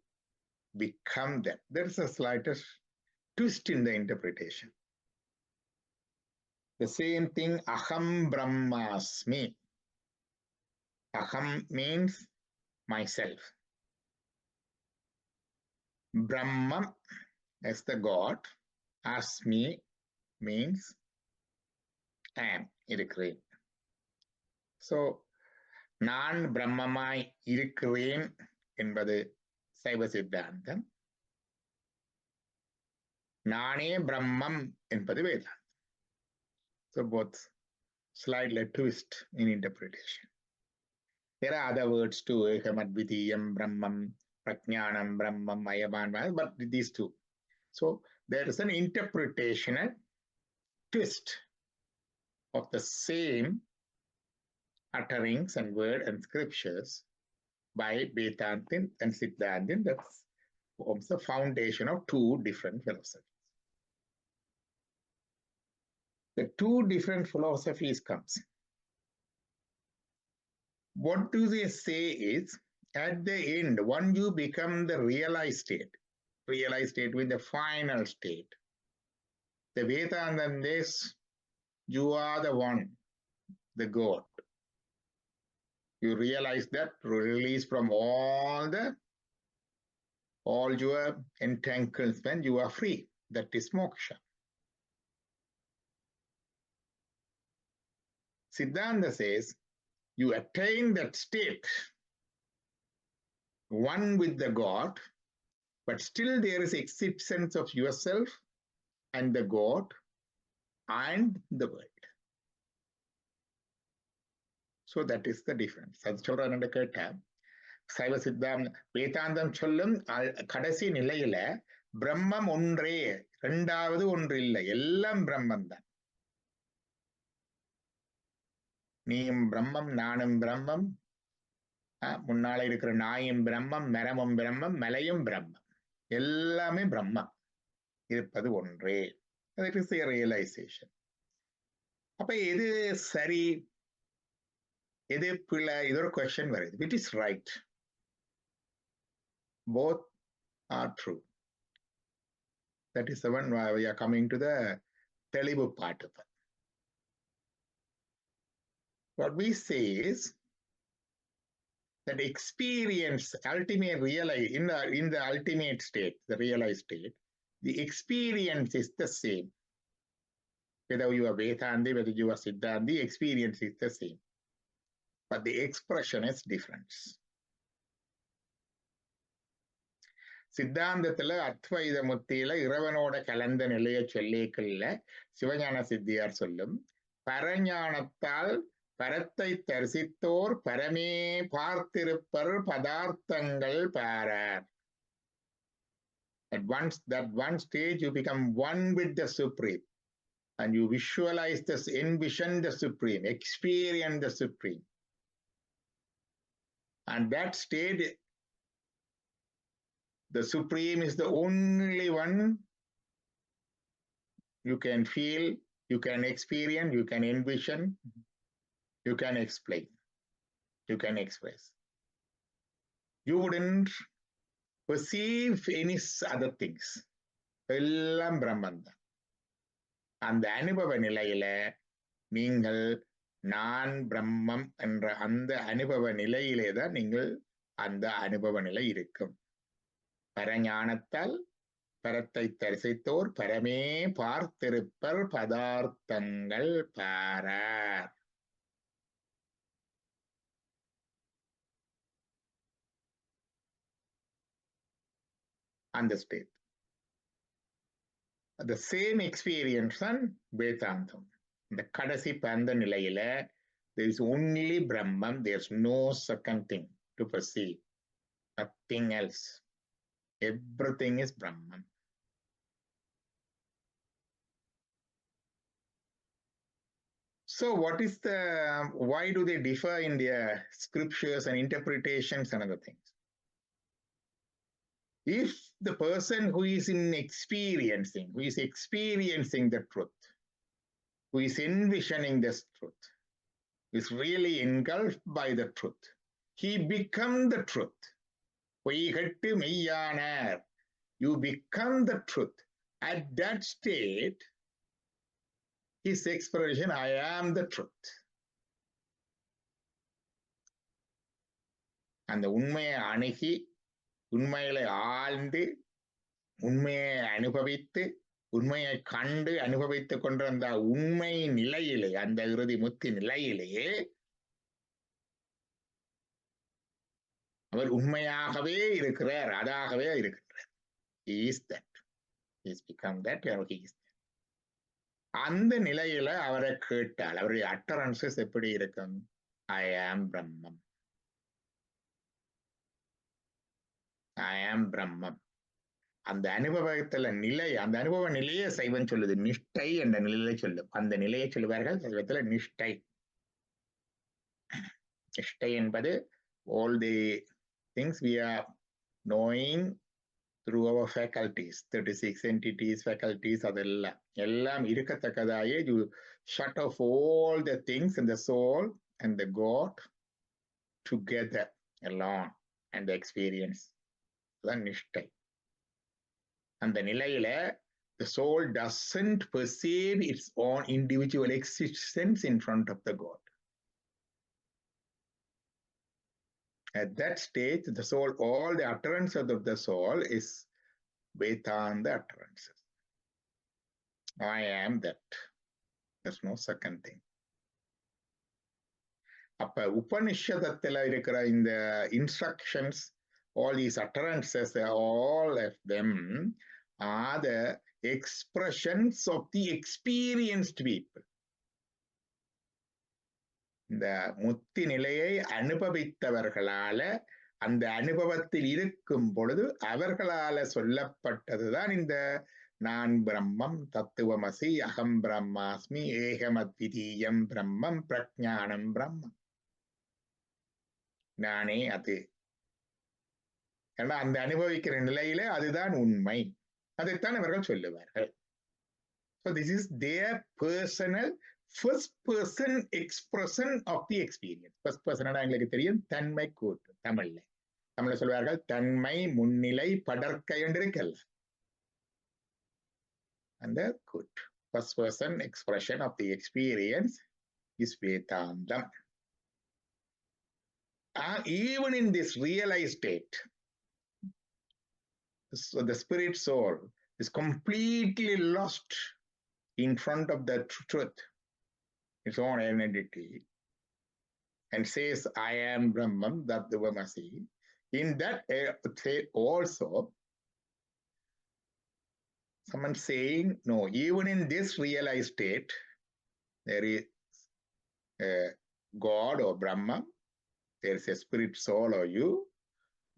become that. There's a slightest twist in the interpretation. The same thing, aham brahmasmi. Aham means myself. Brahman is the God. Asmi means I am, இருக்கிறேன். So, நான் பிரம்மமாய் இருக்கிறேன் என்பது சைவ சித்தாந்தம். நானே பிரம்மம் என்பது வேதாந்தம். So both slightly twist in interpretation. There are other words too, Ekamadvitiyam Brahmam, Prajnanam Brahmam, Ayaman, but these two. So there is an interpretational twist of the same utterings and word and scriptures by Vedantin and Siddhantin. That forms the foundation of two different philosophies. The two different philosophies comes. What do they say is, at the end, when you become the realized state with the final state, the Vedantam is, you are the one, the God. You realize that, release from all your entanglements, you are free. That is moksha. Siddhanta says, you attain that state, one with the God, but still there is existence of yourself and the God and the world. So that is the difference. அது சொல்றான்னு கேட்டா சைவ சித்தாந்தம் வேதாந்தம் சொல்லும் கடைசி நிலையில பிரம்மம் ஒன்றே, இரண்டாவது ஒன்று இல்லை, எல்லாம் பிரம்மம் தான். நீயும் பிரம்மம், நானும் பிரம்மம், முன்னால இருக்கிற நாயும் பிரம்மம், மரமும் பிரம்மம், மலையும் பிரம்மம், எல்லாமே பிரம்மம், இருப்பது ஒன்றே. That is the realization. அப்ப எது சரி, எது பிழை, இது ஒரு கொஸ்டின் வருது. Which is right? Both are true. That is the one why we are coming to the தெளிவு part of it. What we say is that experience, ultimate realize, in the ultimate state, the realized state, the experience is the same. Whether you are Vedanti, whether you are Siddhanti, the experience is the same. But the expression is different. சித்தாந்தத்துல அத்வைத முத்தியில இறைவனோட கலந்த நிலைய சொல்லிக்கல்ல சிவஞான சித்தியார் சொல்லும், பரஞானத்தால் பரத்தை தரிசித்தோர் பரமே பார்த்திருப்பர் பதார்த்தங்கள் பாரார். At that one stage you become one with the Supreme. and you visualize this, envision the Supreme, experience the Supreme. And that state, the Supreme is the only one you can feel, you can experience, you can envision, you can explain, you can express. You wouldn't perceive any other things. எல்லாம் பிரம்மன் தான். அந்த அனுபவ நிலையில நீங்கள் நான் பிரம்மம் என்ற அந்த அனுபவ நிலையிலே தான் நீங்கள் அந்த அனுபவ நிலை இருக்கும். பரஞானத்தால் பரத்தை தரிசித்தோர் பரமே பார்த்திருப்பர் பதார்த்தங்கள் பாரார். அந்த ஸ்டேட், the same experience தான் வேதாந்தம். இந்த கடைசி பந்த நிலையில there is only Brahman, there is no second thing to perceive, nothing else, everything is Brahman. So what is the, why do they differ in their scriptures and interpretations and other things? If the person who is experiencing the truth, who is envisioning this truth, is really engulfed by the truth, he becomes the truth. பொய்கட்டு மெய்யானார், you become the truth. At that state, his expression, I am the truth. அந்த உண்மையை அணுகி, உண்மையில ஆழ்ந்து, உண்மையை அனுபவித்து, உண்மையை கண்டு அனுபவித்துக் கொண்ட அந்த உண்மை நிலையிலே, அந்த இறுதி முத்தி நிலையிலே அவர் உண்மையாகவே இருக்கிறார், அதாகவே இருக்கிறார். He is that. He has become that, or he is that. அந்த நிலையில அவரை கேட்டால் அவருடைய அட்டரன்சஸ் எப்படி இருக்கும்? I am Brahman. I am Brahman. அந்த அனுபவத்துல நிலை, அந்த அனுபவ நிலையை சைவன் சொல்லுது, நிஷ்டை என்ற நிலையை சொல்லும். அந்த நிலையை சொல்லுவார்கள் சைவத்துல நிஷ்டை. நிஷ்டை என்பது all the things we are knowing through our faculties, 36 entities, faculties, அதெல்லாம் எல்லாம் இருக்கத்தக்கதாயே you shut off all the things in the soul and the God together alone and the experience. அதான் நிஷ்டை. அந்த நிலையில the soul doesn't perceive its own individual existence in front of the God. At that stage, the soul, all the utterances of the soul is Vedanta utterances. I am that. There's no second thing. அப்ப உபனிஷதத்துல இருக்கிற இந்த instructions, all these utterances, all of them are the expressions of the experienced people. இந்த முத்தி நிலையை அனுபவித்தவர்களால, அந்த அனுபவத்தில் இருக்கும் பொழுது அவர்களால சொல்லப்பட்டதுதான் இந்த நான் பிரம்மம், தத்துவமசி, அகம் பிரம்மாஸ்மி, ஏகமத்விதீயம் பிரம்மம், பிரஜானம் பிரம்மம், நானே அது. ஏன்னா அந்த அனுபவிக்கிற நிலையில அதுதான் உண்மை, அதைத்தான் அவர்கள் சொல்லுவார்கள். So this is their personal first person expression of the experience. First person எங்களுக்கு தெரியும், தன்மை கூட்டு. தமிழ்ல சொல்வார்கள் தன்மை முன்னிலை படற்கை என்று இருக்கல்ல, அந்த கூட்டு. First person expression of the experience is Vedanta. Even in this realized state, so the spirit soul is completely lost in front of the truth, its own identity, and says, I am Brahman, Tattavamasi. In that state also, someone saying, no, even in this realized state, there is a God or Brahman, there is a spirit soul or you,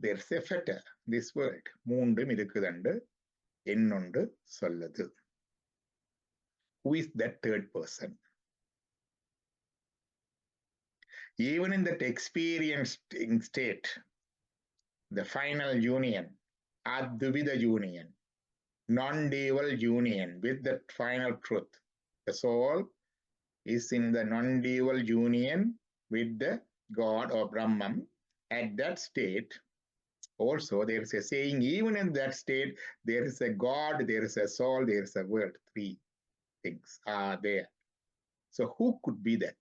there is a fetter, this word. மூன்றும் இருக்குதண்டு என்னொன்று சொல்லுது. Who is that third person? Even in that experiencing state, the final union, Advida union, non-dual union with the final truth. The soul is in the non-dual union with the God or Brahman. At that state, also there is a saying, even in that state, there is a God, there is a soul, there is a world. Three things are there. So who could be that?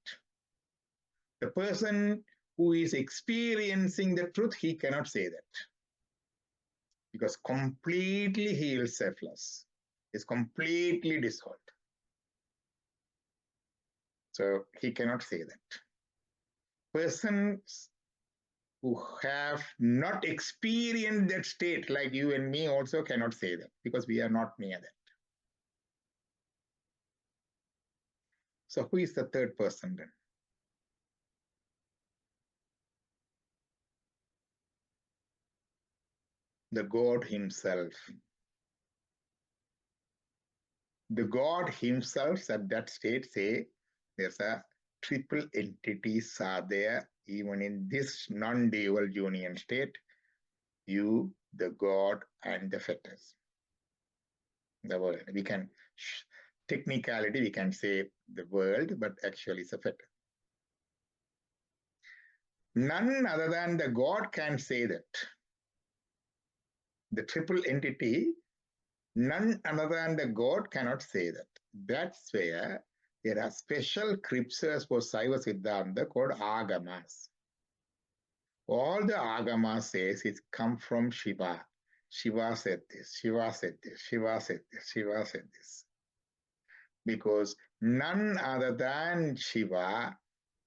The person who is experiencing the truth, he cannot say that. Because completely he is selfless. Is completely dissolved. So he cannot say that. Persons who have not experienced that state, like you and me, also cannot say that, because we are not near that. So who is the third person then? The God himself. The God himself at that state say, there's a triple entities are there, even in this non-dual union state, you, the God, and the fetters. The world. We can, technicality, we can say the world, but actually it's a fetter. None other than the God can say that. The triple entity, none other than the God cannot say that. That's where there are special scriptures for Saiva Siddhanta called Agamas. All the Agamas says it come from Shiva. Shiva said this, Shiva said this, Shiva said this, Shiva said this. Because none other than Shiva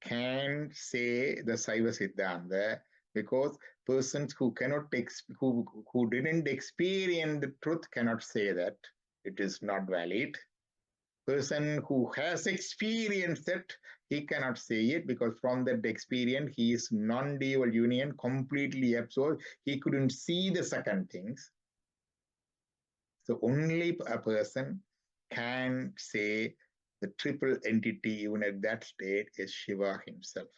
can say the Saiva Siddhanta, because persons who cannot who didn't experience the truth cannot say that it is not valid. Person who has experienced it, he cannot say it, because from that experience he is non-dual union, completely absorbed. He couldn't see the second things. So only a person can say the triple entity even at that state is Shiva himself.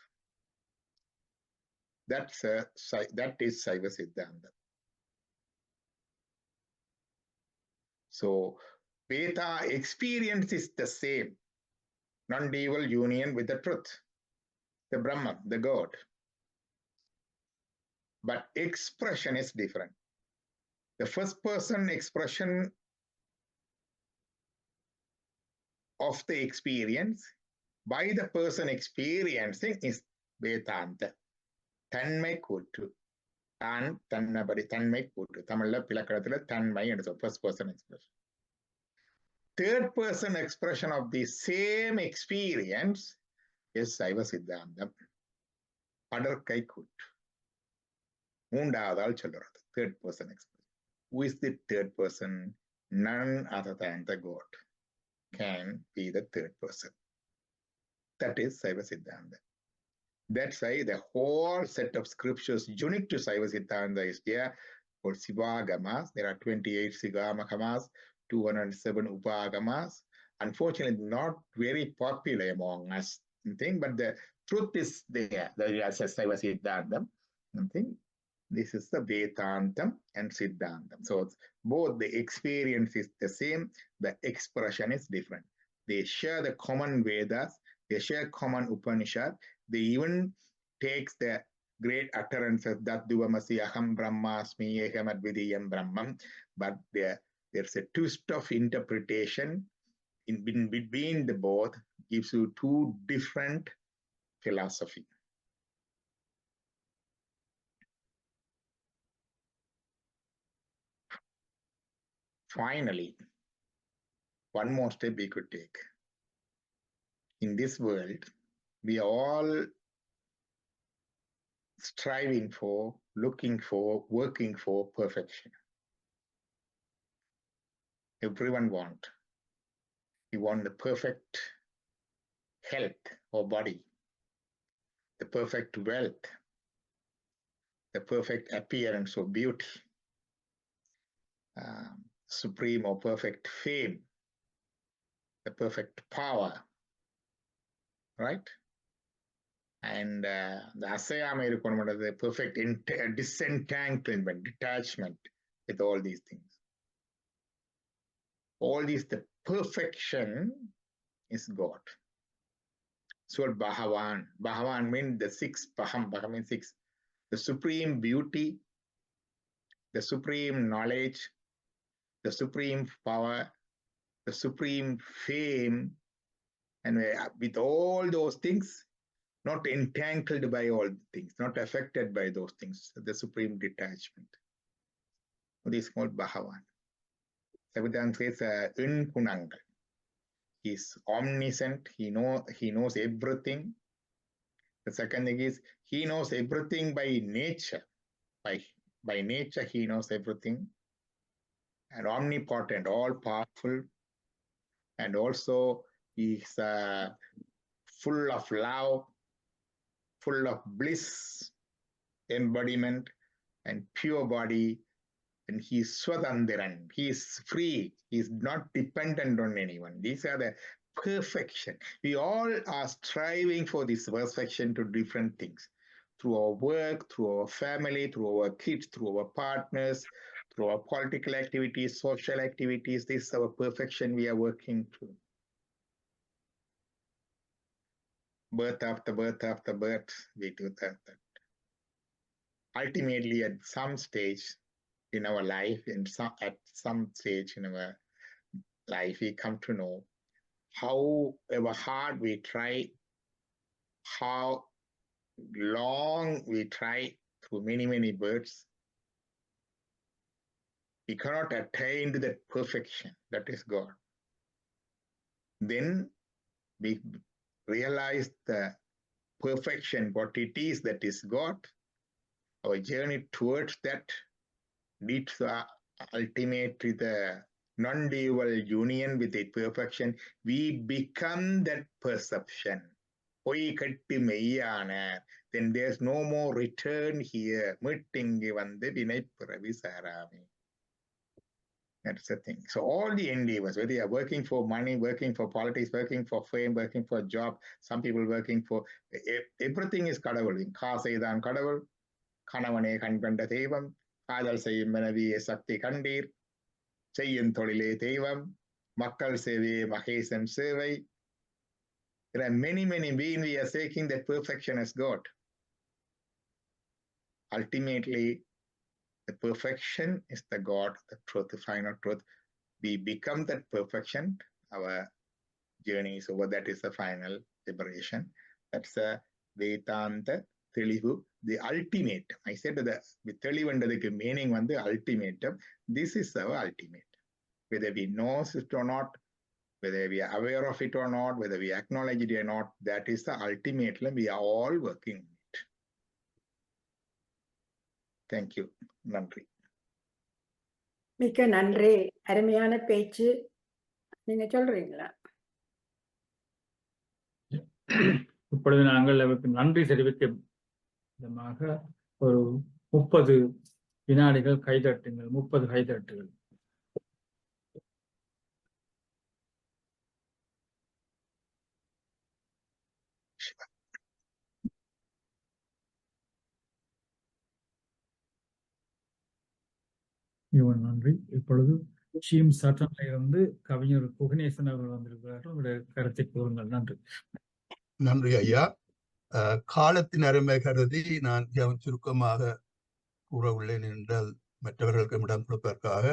That is Saiva Siddhanta. So Veda experience is the same, non-dual union with the truth, the Brahman, the God. But expression is different. The first person expression of the experience by the person experiencing is Vedanta. Tanmai கூற்று. தான் தன்னபடி தன்மை கூற்று. தமிழ்ல பிலக்கணத்துல தன்மை என்று first person expression. Third person expression of the same experience is Saiva Siddhantam. படற்கை கூற்று. மூன்றாவதால் சொல்றது. Third person expression. Who is the third person? None other than the God can be the third person. That is Saiva Siddhanta. That's why the whole set of scriptures unique to Saiva Siddhanta is there for Sivagamas. There are 28 Sigamahamas, 207 Upagamas. Unfortunately, not very popular among us, but the truth is there. As Saiva Siddhantam, this is the Vedantam and Siddhantam. So both the experience is the same, the expression is different. They share the common Vedas, they share common Upanishad. They even takes the great utterances that Duvamasi Aham Brahmasmi Ekam Advidiyam Brahman, but there's a twist of interpretation in between the both, gives you two different philosophy. Finally, one more step we could take. In this world, we are all striving for, looking for, working for perfection. Everyone want. We want the perfect health or body, the perfect wealth, the perfect appearance or beauty, supreme or perfect fame. the perfect power, right? And the asayama irukkonum, the perfect disentanglement, detachment with all these things. All these, the perfection is God. So Bhagavan means the six, Baham means six, the supreme beauty, the supreme knowledge, the supreme power, the supreme fame, and with all those things, not entangled by all things, not affected by those things, the supreme detachment. This is called Bhagavan. Savidan says, Unpunangal. He's omniscient, he knows everything. The second thing is, he knows everything by nature. By nature, he knows everything. And omnipotent, all powerful. And also, he's full of love, full of bliss, embodiment, and pure body. And he's Swatandiran. He is free. He's not dependent on anyone. These are the perfection. We all are striving for this perfection to different things. Through our work, through our family, through our kids, through our partners, through our political activities, social activities. This is our perfection we are working to. Birth after birth after birth, we do that. Ultimately, at some stage in our life, at some stage in our life, we come to know however hard we try, how long we try through many births, we cannot attain to that perfection that is God. Then we realize the perfection, what it is that is God. Our journey towards that leads to ultimately the non-dual union with the perfection. We become that perception. Then there's no more return here. That's the thing. So all the endeavors, whether you are working for money, working for politics, working for fame, working for a job, some people working for, everything is kadavul. Kaaseidan kadavul, kanavane kanpanda devam, kaadal seyyum manaviye sakti kandir, செய்யும் தொழிலே தெய்வம், மக்கள் சேவையே மகேசன் சேவை. There are many beings we are seeking that perfection as God. Ultimately, the perfection is the God, the truth, the final truth. We become that perfection. Our journey is over. That is the final liberation. That's the Vedanta Telivu, the ultimate. I said the Telivandadukku meaning the ultimatum. This is our ultimate. Whether we know it or not, whether we are aware of it or not, whether we acknowledge it or not, that is the ultimate. We are all working on it. Thank you. நன்றி. மிக்க நன்றி. அருமையான பேச்சு. நீங்க சொல்றீங்களா? இப்பொழுது நாங்கள் அவருக்கு நன்றி தெரிவிக்கும் விதமாக ஒரு 30 வினாடிகள் கைதட்டுங்கள். 30 கைதட்டுகள். இவன் நன்றி. இப்பொழுது ஷீம் சட்டன்ல இருந்து கவிஞர் குகனேசன் அவர்கள் வந்திருக்கிறார்கள். உங்களுடைய கருத்தை கூறுங்கள். நன்றி. நன்றி ஐயா. காலத்தின் அருமை கருதி நான் சுருக்கமாக கூற உள்ளேன் என்றால் மற்றவர்களுக்கு இடம் கொடுப்பதற்காக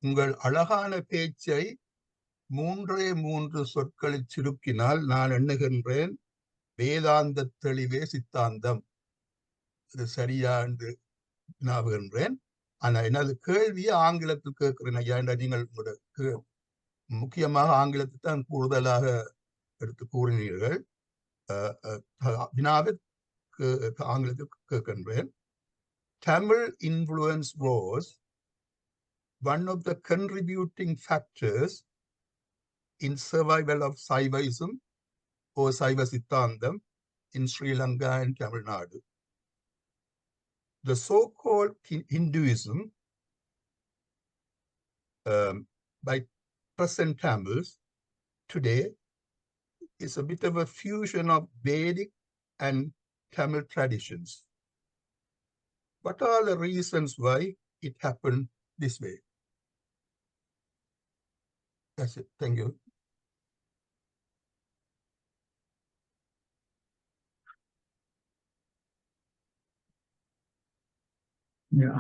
உங்கள் அழகான பேச்சை 3 சொற்களில் சுருக்கினால் நான் எண்ணுகின்றேன் வேதாந்த தெளிவே சித்தாந்தம். இது சரியா என்று வினாவுகின்றேன். ஆனா எனது கேள்வியை ஆங்கிலத்தில் கேட்கிறேன் ஐயா. நீங்கள் முக்கியமாக ஆங்கிலத்தை தான் கூடுதலாக எடுத்து கூறினீர்கள். வினாவை ஆங்கிலத்தில் கேட்கின்றேன். Tamil influence was one of the contributing factors in survival of Saivaism or Saiva Siddhantam in Sri Lanka and Tamil Nadu. The so-called Hinduism by present Tamils today is a bit of a fusion of Vedic and Tamil traditions. What are the reasons why it happened this way? That's it. Thank you.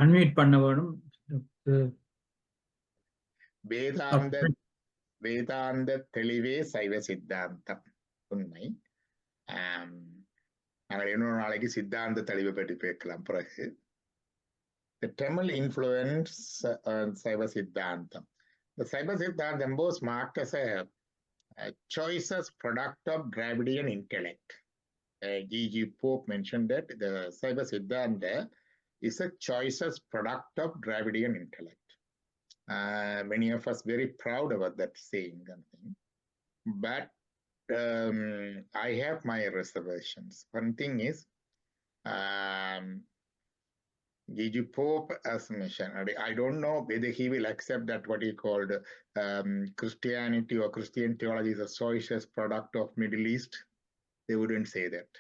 Unmute பண்ண வேணும். வேதாந்த தெளிவே சைவ சித்தாந்தம் உண்மை. நாங்கள் இன்னொரு நாளைக்கு சித்தாந்த தெளிவை பற்றி பேசலாம். பிறகு the Tamil influence Saiva Siddhantam. The Saiva Siddhantam was marked as a choices product of Dravidian intellect. G.G. Pope mentioned that the Saiva Siddhanta is a choices product of Dravidian intellect. Many of us very proud about that saying. But I have my reservations. One thing is, G.G. Pope as mentioned, I don't know whether he will accept that what he called Christianity or Christian theology is a choices product of Middle East. They wouldn't say that.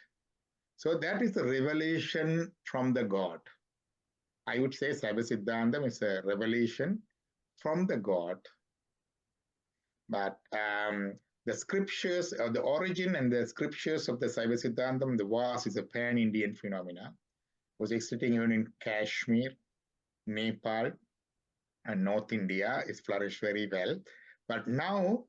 So that is a revelation from the God. I would say Saiva Siddhantam is a revelation from the God. But the scriptures, the origin and the scriptures of the Saiva Siddhantam, the Vas is a pan-Indian phenomena. Was existing even in Kashmir, Nepal, and North India. It's flourished very well. But now,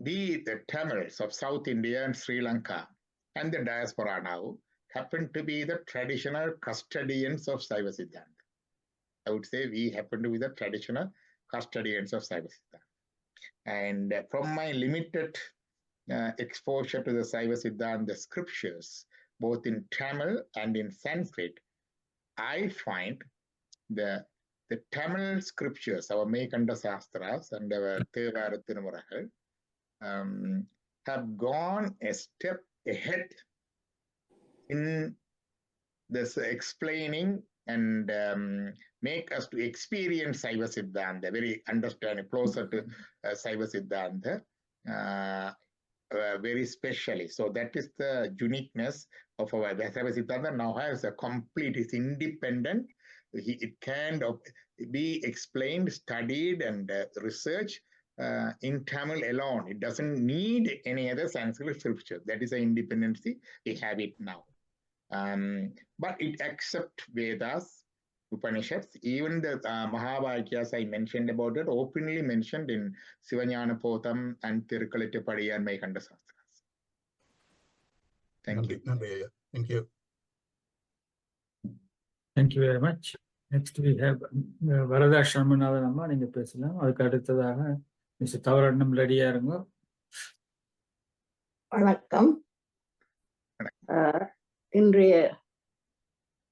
the Tamils of South India and Sri Lanka and the diaspora now happen to be the traditional custodians of Saiva Siddhanta. I would say we happen to be the traditional custodians of Saiva Siddhanta. And from my limited exposure to the Saiva Siddhanta scriptures, both in Tamil and in Sanskrit, I find the Tamil scriptures, our Mekanda Sastras and our Thevara Tinamuragal, have gone a step ahead in this explaining and make us to experience Saiva Siddhanta, very understanding, closer to Saiva Siddhanta, very specially. So that is the uniqueness of our Saiva Siddhanta. Now has a complete, it's independent. It can be explained, studied, and researched in Tamil alone. It doesn't need any other Sanskrit scripture. That is an independency. We have it now. But it accepts Vedas, Upanishads, even the Mahavakyas I mentioned about it, openly mentioned in Sivanyana Potham and Tirukalitapadi and Mekanda Sastras. Thank you. Thank you. Thank you very much. Next we have Varada Sharmanathan amma நீங்க பேசலாம். அதுக்கு அடுத்ததாக mister தவரண்ணம் ரெடியா இருங்க. வணக்கம். இன்றைய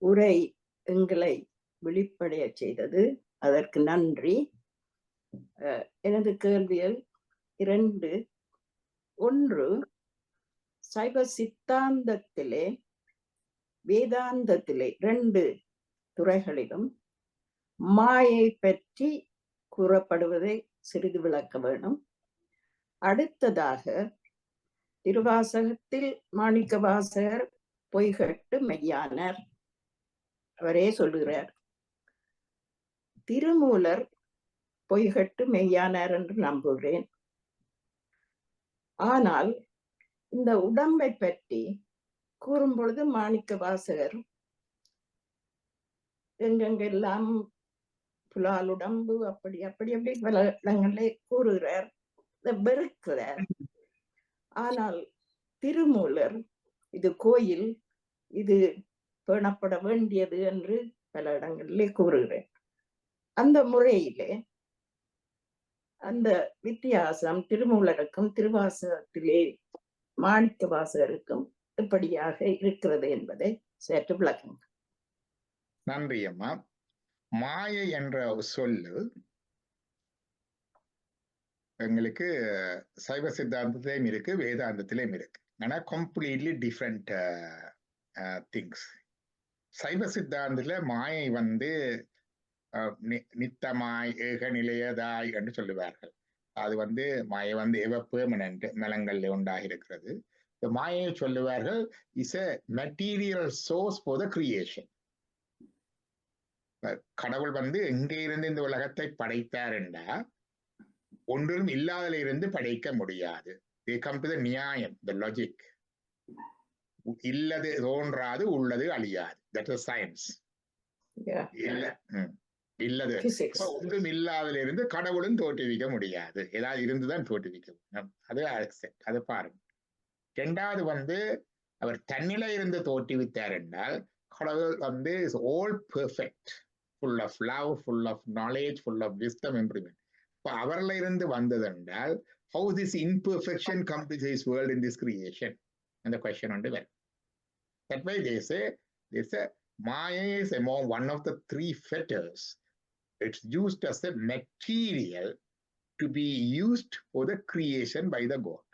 உரை எங்களை வெளிப்படைய செய்தது, அதற்கு நன்றி. எனது கேள்விகள் 2. 1, சைவ சித்தாந்தத்திலே வேதாந்தத்திலே 2 துறைகளிலும் மாயை பற்றி கூறப்படுவதை சிறிது விளக்க வேண்டும். அடுத்ததாக, திருவாசகத்தில் மாணிக்கவாசகர் பொய்கட்டு மெய்யானார், அவரே சொல்லுகிறார். திருமூலர் பொய்கட்டு மெய்யானார் என்று நம்புகிறேன். ஆனால் இந்த உடம்பை பற்றி கூறும் பொழுது மாணிக்கவாசகர் எங்கெங்கெல்லாம் புலால் உடம்பு அப்படி அப்படி அப்படி பல இடங்களிலே கூறுகிறார், வெறுக்கிறார். ஆனால் திருமூலர் இது கோயில், இது பேணப்பட வேண்டியது என்று பல இடங்களிலே கூறுகிறேன். அந்த முறையிலே அந்த வித்தியாசம் திருமூலருக்கும் திருவாசகத்திலே மாணிக்க வாசகருக்கும் எப்படியாக இருக்கிறது என்பதை சற்று விளக்குங்க. நன்றி அம்மா. மாயை என்ற சொல்லு எங்களுக்கு சைவ சித்தாந்தத்திலையும் இருக்கு, வேதாந்தத்திலையும் இருக்கு. ஆனா கம்ப்ளீட்லி டிஃப்ரெண்ட் திங்ஸ். சைவ சித்தாந்தத்துல மாயை நித்தமாய் ஏகநிலையதாய் என்று சொல்லுவார்கள். அது மாயை எவர் பெர்மனன்ட் நலங்கள்ல உண்டாகி இருக்கிறது. மாயை சொல்லுவார்கள் is a material source for the creation. கடவுள் எங்கே இருந்து இந்த உலகத்தை படைத்தார் என்றா ஒன்றும் இல்லாதல இருந்து படைக்க முடியாது. They come to the நியாயம், the logic. இல்லது தோன்றாது, உள்ளது அழியாது. That is science. இல்லது ஒன்றும் இல்லாதல இருந்து கடவுளும் தோற்றுவிக்க முடியாது. ஏதாவது இருந்துதான் தோற்றுவிக்க முடியும். அது அக்செப்ட். அதை பாருங்க. இரண்டாவது அவர் தன்னிலை இருந்து தோற்றுவித்தார் என்றால் கடவுள் is all perfect, full of love, full of knowledge, full of wisdom, improvement. இப்ப அவர்ல இருந்து வந்தது என்றால் how this imperfection come to this world in this creation? And the question well. That way they say Maya is among one of the three fetters. It's used as a material to be used for the creation by the God.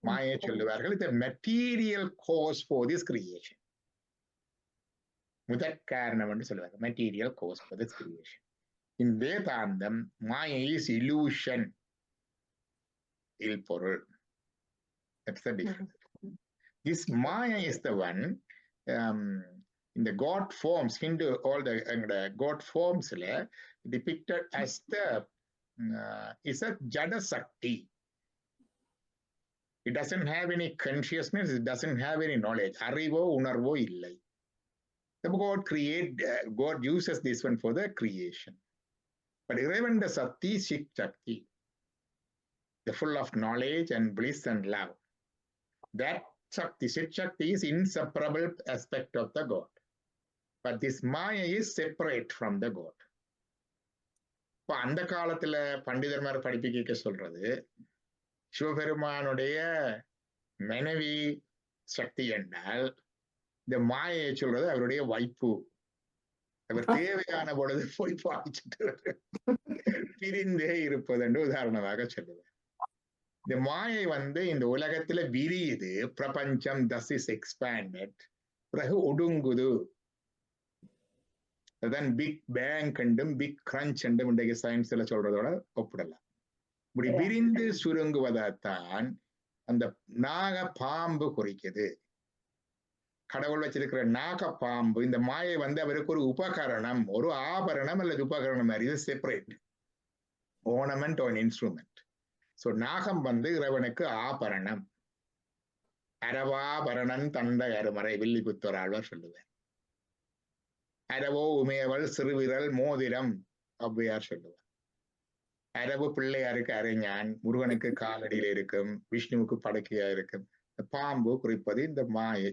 Maya சொல்லுவார்கள் it's a material cause for this creation. முதற் காரணம் என்று சொல்லுவார்கள் material cause for this creation. In Vedantam Maya is illusion. பொருள். That's the difference. This Maya is the one in the God forms, Hindu, all the God forms depicted as the is a Jada Sakti. It doesn't have any consciousness, it doesn't have any knowledge. Arivo, unarvo illai. The God uses this one for the creation. But even the Sakti, Shik Shakti, the full of knowledge and bliss and love. That Shakti, Shik Shakti is inseparable aspect of the God. But this Maya is separate from the God. இப்போ அந்த காலத்துல பண்டிதர்மார் படிப்பிக்க சொல்றது சிவபெருமானுடைய மனைவி சக்தி என்றால் இந்த மாயை சொல்றது அவருடைய வைப்பு. அவர் தேவையான பொழுது போய் பாய்ச்சிட்டு பிரிந்தே இருப்பது என்று உதாரணமாக சொல்லுவார். இந்த மாயை இந்த உலகத்துல விரியுது, பிரபஞ்சம் thus is expanded, பிறகு ஒடுங்குது. அதுதான் பிக் பேங் கண்டும் பிக் கிரன்ச் என்றும் இன்றைக்கு சயின்ஸ்ல சொல்றதோட ஒப்பிடலாம். இப்படி விரிந்து சுருங்குவதைத்தான் அந்த நாக பாம்பு குறிக்குது. கடவுள் வச்சிருக்கிற நாக பாம்பு இந்த மாயை அவருக்கு ஒரு உபகரணம், ஒரு ஆபரணம் அல்லது உபகரணம் மாதிரி. இது separate ornament or instrument. So நாகம் இறைவனுக்கு ஆபரணம். அரவாபரணன் தந்தை அருமறை வில்லிபுத்தர் ஆழ்வார் சொல்லுவார். அரவோ உமையவள் சிறுவிரல் மோதிரம் ஔவையார் சொல்லுவார். அரவு பிள்ளையாருக்கு அரைஞான், முருகனுக்கு காலடியில் இருக்கும், விஷ்ணுவுக்கு படுக்கையா இருக்கும். பாம்பு குறிப்பது இந்த மாயை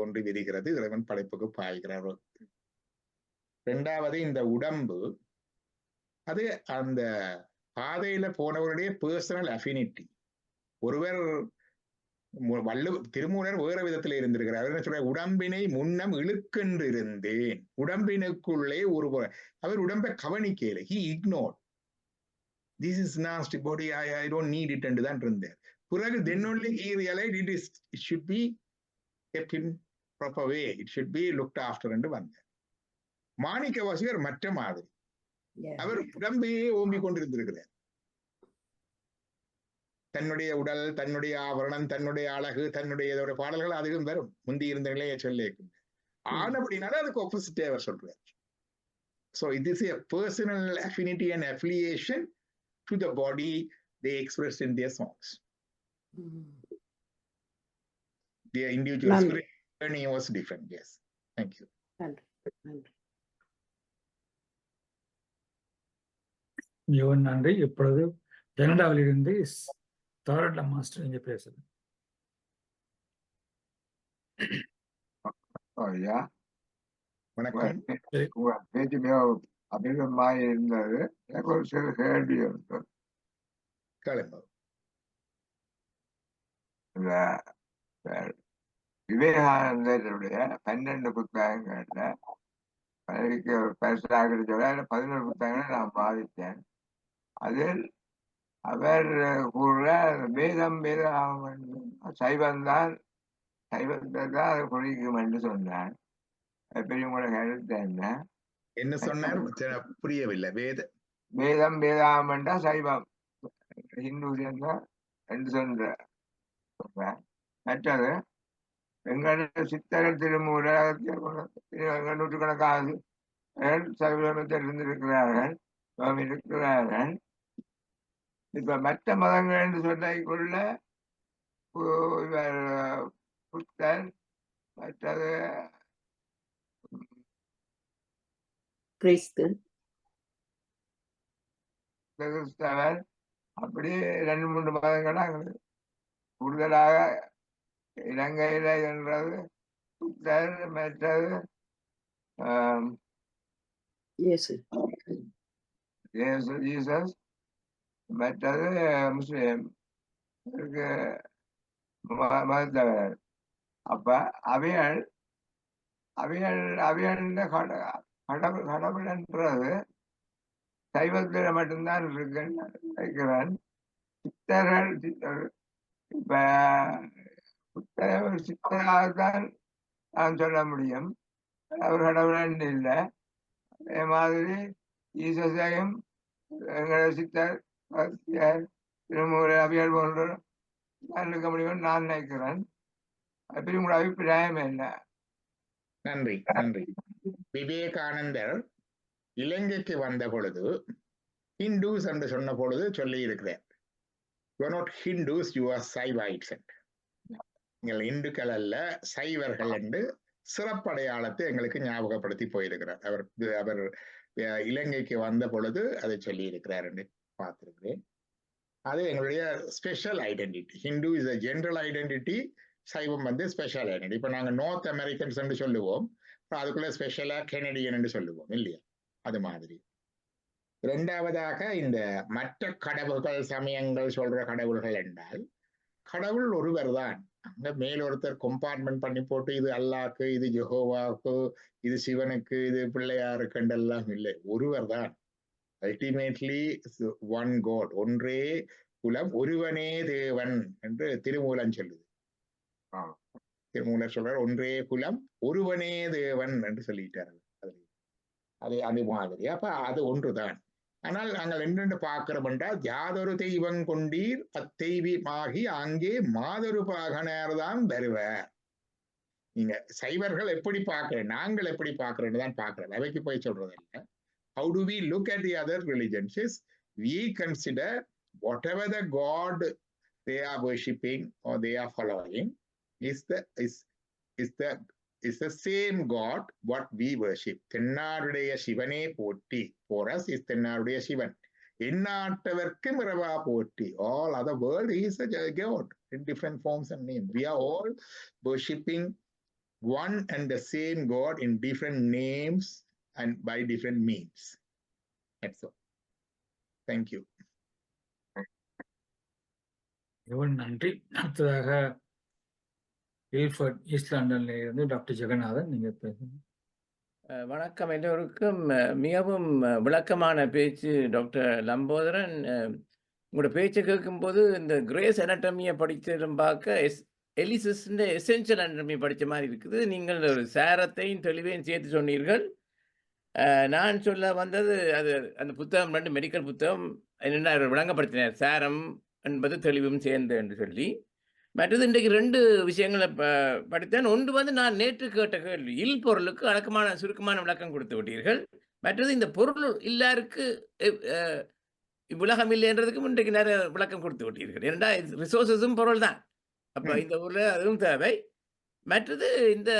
ஒன்று விரிகிறது, இறைவன் படைப்புக்கு பாய்கிறார். இரண்டாவது இந்த உடம்பு, அது அந்த பாதையில போனவருடைய பர்சனல் அஃபினிட்டி. ஒருவர் திருமூலர் வேற விதத்துல இருந்திருக்கிறார். என்ன சொல்ற, உடம்பினை முன்னம் இழுக்கென்று இருந்தேன், உடம்பினுக்குள்ளே அவர் உடம்பை கவனிக்கல. He ignored. This is nasty body, I don't need it என்று தான் இருந்தார். பிறகு then only he realized it should be kept in proper way, it should be looked after என்று வந்தார். மாணிக்க வாசகர் மற்ற மாதிரி, அவர் உடம்பையே ஓம்பிக் கொண்டிருந்திருக்கிறார். தன்னுடைய உடல், தன்னுடைய ஆவரணம், தன்னுடைய அழகு, தன்னுடைய பாடல்கள் அதிகம் வரும். முந்தி இருந்த நிலையை சொல்லி ஆனப்படினால அதுக்கு ஆப்போசிட்டே அவர் சொல்றார். So it is a personal affinity and affiliation to the body they expressed in their songs. Their individual spirit journey was different. Yes. Thank you. மிகவும் நன்றி. இப்பொழுது கனடாவில் இருந்து தாரட்ல மாஸ்டர் நீங்க பேசுங்க. வணக்கம். பேச்சு மிக அமிர்தமாக இருந்தது. எனக்கு ஒரு சிறு கேள்வி உண்டு. விவேகானந்தருடைய 12 புத்தகங்கள்ல பரிசாக 11 புத்தகங்களை நான் பாதித்தேன். அதில் அவர் கூற வேதம் சைவந்தான், சைவத்தை தான் அதை குறிக்கும் என்று சொன்னார். பெரியவங்களோட கருத்து என்ன? என்ன சொன்னார் புரியவில்லை. வேதம் வேதாகம் என்றா சைவம், ஹிந்து என்று சொல்ற. மற்றது எங்களுடைய சித்தர்கள் திருமூலகத்தில் நூற்றுக்கணக்காக சைவத்தில் இருந்திருக்கிறார்கள், இருக்கிறார்கள். இப்ப மற்ற மதங்கள் என்று சொல்லிக்கொள்ள புத்தர், மற்றது கிறிஸ்தவர், அப்படி 2-3 மதங்கள் கூடுதலாக இலங்கையில என்றது புத்தர், மற்றது ஜீசஸ், மற்றது முஸ்லிம் மதத்தவர். அப்ப அவைகள் கடவுள் என்றது சைவத்தில் மட்டும்தான் இருக்குன்னு நினைக்கிறேன். சித்தர்கள் இப்ப சித்தராகத்தான் நான் சொல்ல முடியும், அவர் கடவுள் இல்லை. அதே மாதிரி ஈசஸையும் எங்களோட சித்தர் திருமூல அவியல் போன்ற இருக்க முடியும்னு நான் நினைக்கிறேன். அப்படி உங்களோட அபிப்பிராயம் என்ன? நன்றி. விவேகானந்தர் இலங்கைக்கு வந்த பொழுது ஹிந்துஸ் என்று சொன்ன பொழுது சொல்லி இருக்கிறார், you are not Hindus, you are Saivites. நீங்கள் இந்துக்கள் அல்ல, சைவர்கள் என்று சிறப்படையாளத்தை எங்களுக்கு ஞாபகப்படுத்தி போயிருக்கிறார். அவர் இலங்கைக்கு வந்த பொழுது அதை சொல்லி இருக்கிறார் என்று பார்த்திருக்கிறேன். அது எங்களுடைய special identity. Hindu is a general identity, சைவம் வந்து ஸ்பெஷல் ஐடென்டிட்டி. இப்ப நாங்க நார்த் அமெரிக்கன்ஸ் என்று சொல்லுவோம், அதுக்குள்ள ஸ்பெஷலா கெனடியன் என்று சொல்லுவோம் இல்லையா? அது மாதிரி. இரண்டாவதாக இந்த மற்ற கடவுள்கள், சமயங்கள் சொல்ற கடவுள்கள் என்றால் கடவுள் ஒருவர் தான். அங்க மேல் ஒருத்தர் கம்பார்ட்மெண்ட் பண்ணி போட்டு இது அல்லாக்கு, இது யெகோவாக்கு, இது சிவனுக்கு, இது பிள்ளையாருக்கு என்றெல்லாம் இல்லை, ஒருவர் தான். அல்டிமேட்லி ஒன் காட், ஒன்றே குலம், ஒருவனே தேவன் என்று திருமூலன் சொல்லுது. திருமூலர் சொல்றார் ஒன்றே குலம் ஒருவனே தேவன் என்று சொல்லிட்டார். அது மாதிரி. அப்ப அது ஒன்றுதான். ஆனால் நாங்கள் என்னென்று பார்க்கிறோம் என்றால், யாதொரு தெய்வம் கொண்டீர் அத்தெய்வமாகி அங்கே மாதொரு பாகனர் தான் வருவார். நீங்க சைவர்கள் எப்படி பார்க்கிறேன், நாங்கள் எப்படி பார்க்கிறோன்னு தான் பார்க்கிறோம், அவைக்கு போய் சொல்றது இல்லை. How do we look at the other religions? Is we consider whatever the God they are worshipping or they are following is the same God what we worship. தென்னாடுடைய சிவனே போற்றி. For us is தென்னாடுடைய சிவன். எந்நாட்டவர்க்கு மிரவா போற்றி. All other world is a God in different forms and names. We are all worshipping one and the same God in different names and by different means. That's all. Thank you. நன்றி. அடுத்ததாக Ilford east லண்டன்ல இருந்து doctor Jeganathan, நீங்க பேசுங்க. வணக்கம் எல்லோருக்கும். மிகவும் விளக்கமான பேச்சு டாக்டர் லம்போதரன். உங்களோட பேச்சை கேட்கும்போது இந்த கிரேஸ் அனாட்டமியை படித்ததும் பார்க்க எலிசஸ்ன்ற எசென்ஷியல் அனாட்டமி படித்த மாதிரி இருக்குது. நீங்கள் ஒரு சாரத்தையும் தெளிவையும் சேர்த்து சொன்னீர்கள். நான் சொல்ல வந்தது அது அந்த புத்தகம் 2 மெடிக்கல் புத்தகம் என்னென்ன விளங்கப்படுத்தினார், சாரம் என்பது தெளிவும் சேர்ந்து என்று சொல்லி. மற்றது இன்றைக்கு 2 விஷயங்களை படித்தேன். ஒன்று வந்து நான் நேற்று கேட்ட கேள்வி, இல் பொருளுக்கு அடக்கமான சுருக்கமான விளக்கம் கொடுத்து விட்டீர்கள். மற்றது இந்த பொருள் இல்லாருக்கு இவ்வுலகம் இல்லைன்றதுக்கும் இன்றைக்கு நிறைய விளக்கம் கொடுத்து விட்டீர்கள். ஏன்னா ரிசோர்ஸஸும் பொருள் தான். அப்போ இந்த ஊரில் அதுவும் தேவை. மற்றது இந்த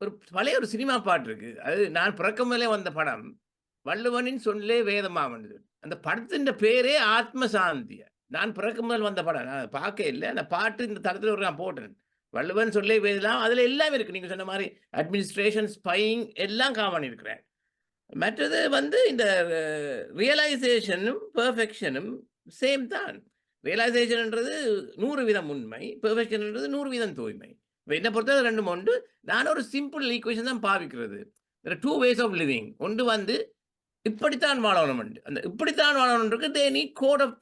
ஒரு பழைய ஒரு சினிமா பாட்டு இருக்கு, அது நான் பிறக்கும் மேலே வந்த படம், வள்ளுவனின் சொல்லே வேதமாவன். அந்த படத்தின் பேரே ஆத்ம சாந்திய. நான் பிறக்கும் முதல் வந்த படம், நான் பார்க்க இல்லை. அந்த பாட்டு இந்த தளத்தில் ஒரு நான் போட்டேன், வள்ளுவன் சொல்லே வேதலாம். அதில் எல்லாமே இருக்குது. நீங்கள் சொன்ன மாதிரி அட்மினிஸ்ட்ரேஷன், ஸ்பையிங் எல்லாம் காமன் இருக்கிறேன். மற்றது வந்து இந்த ரியலைசேஷனும் பெர்ஃபெக்ஷனும் சேம் தான். ரியலைசேஷன்ன்றது 100% உண்மை, பெர்ஃபெக்ஷன்ன்றது 100% தூய்மை. இப்போ என்னை பொறுத்தவரை 2 உண்டு. நான் ஒரு சிம்பிள் ஈக்குவேஷன் தான் பாவிக்கிறது. there are 2 ways of living. ஒன்று வந்து இப்படித்தான் வாழணும், அந்த இப்படித்தான் வாழணுன்றது the need code of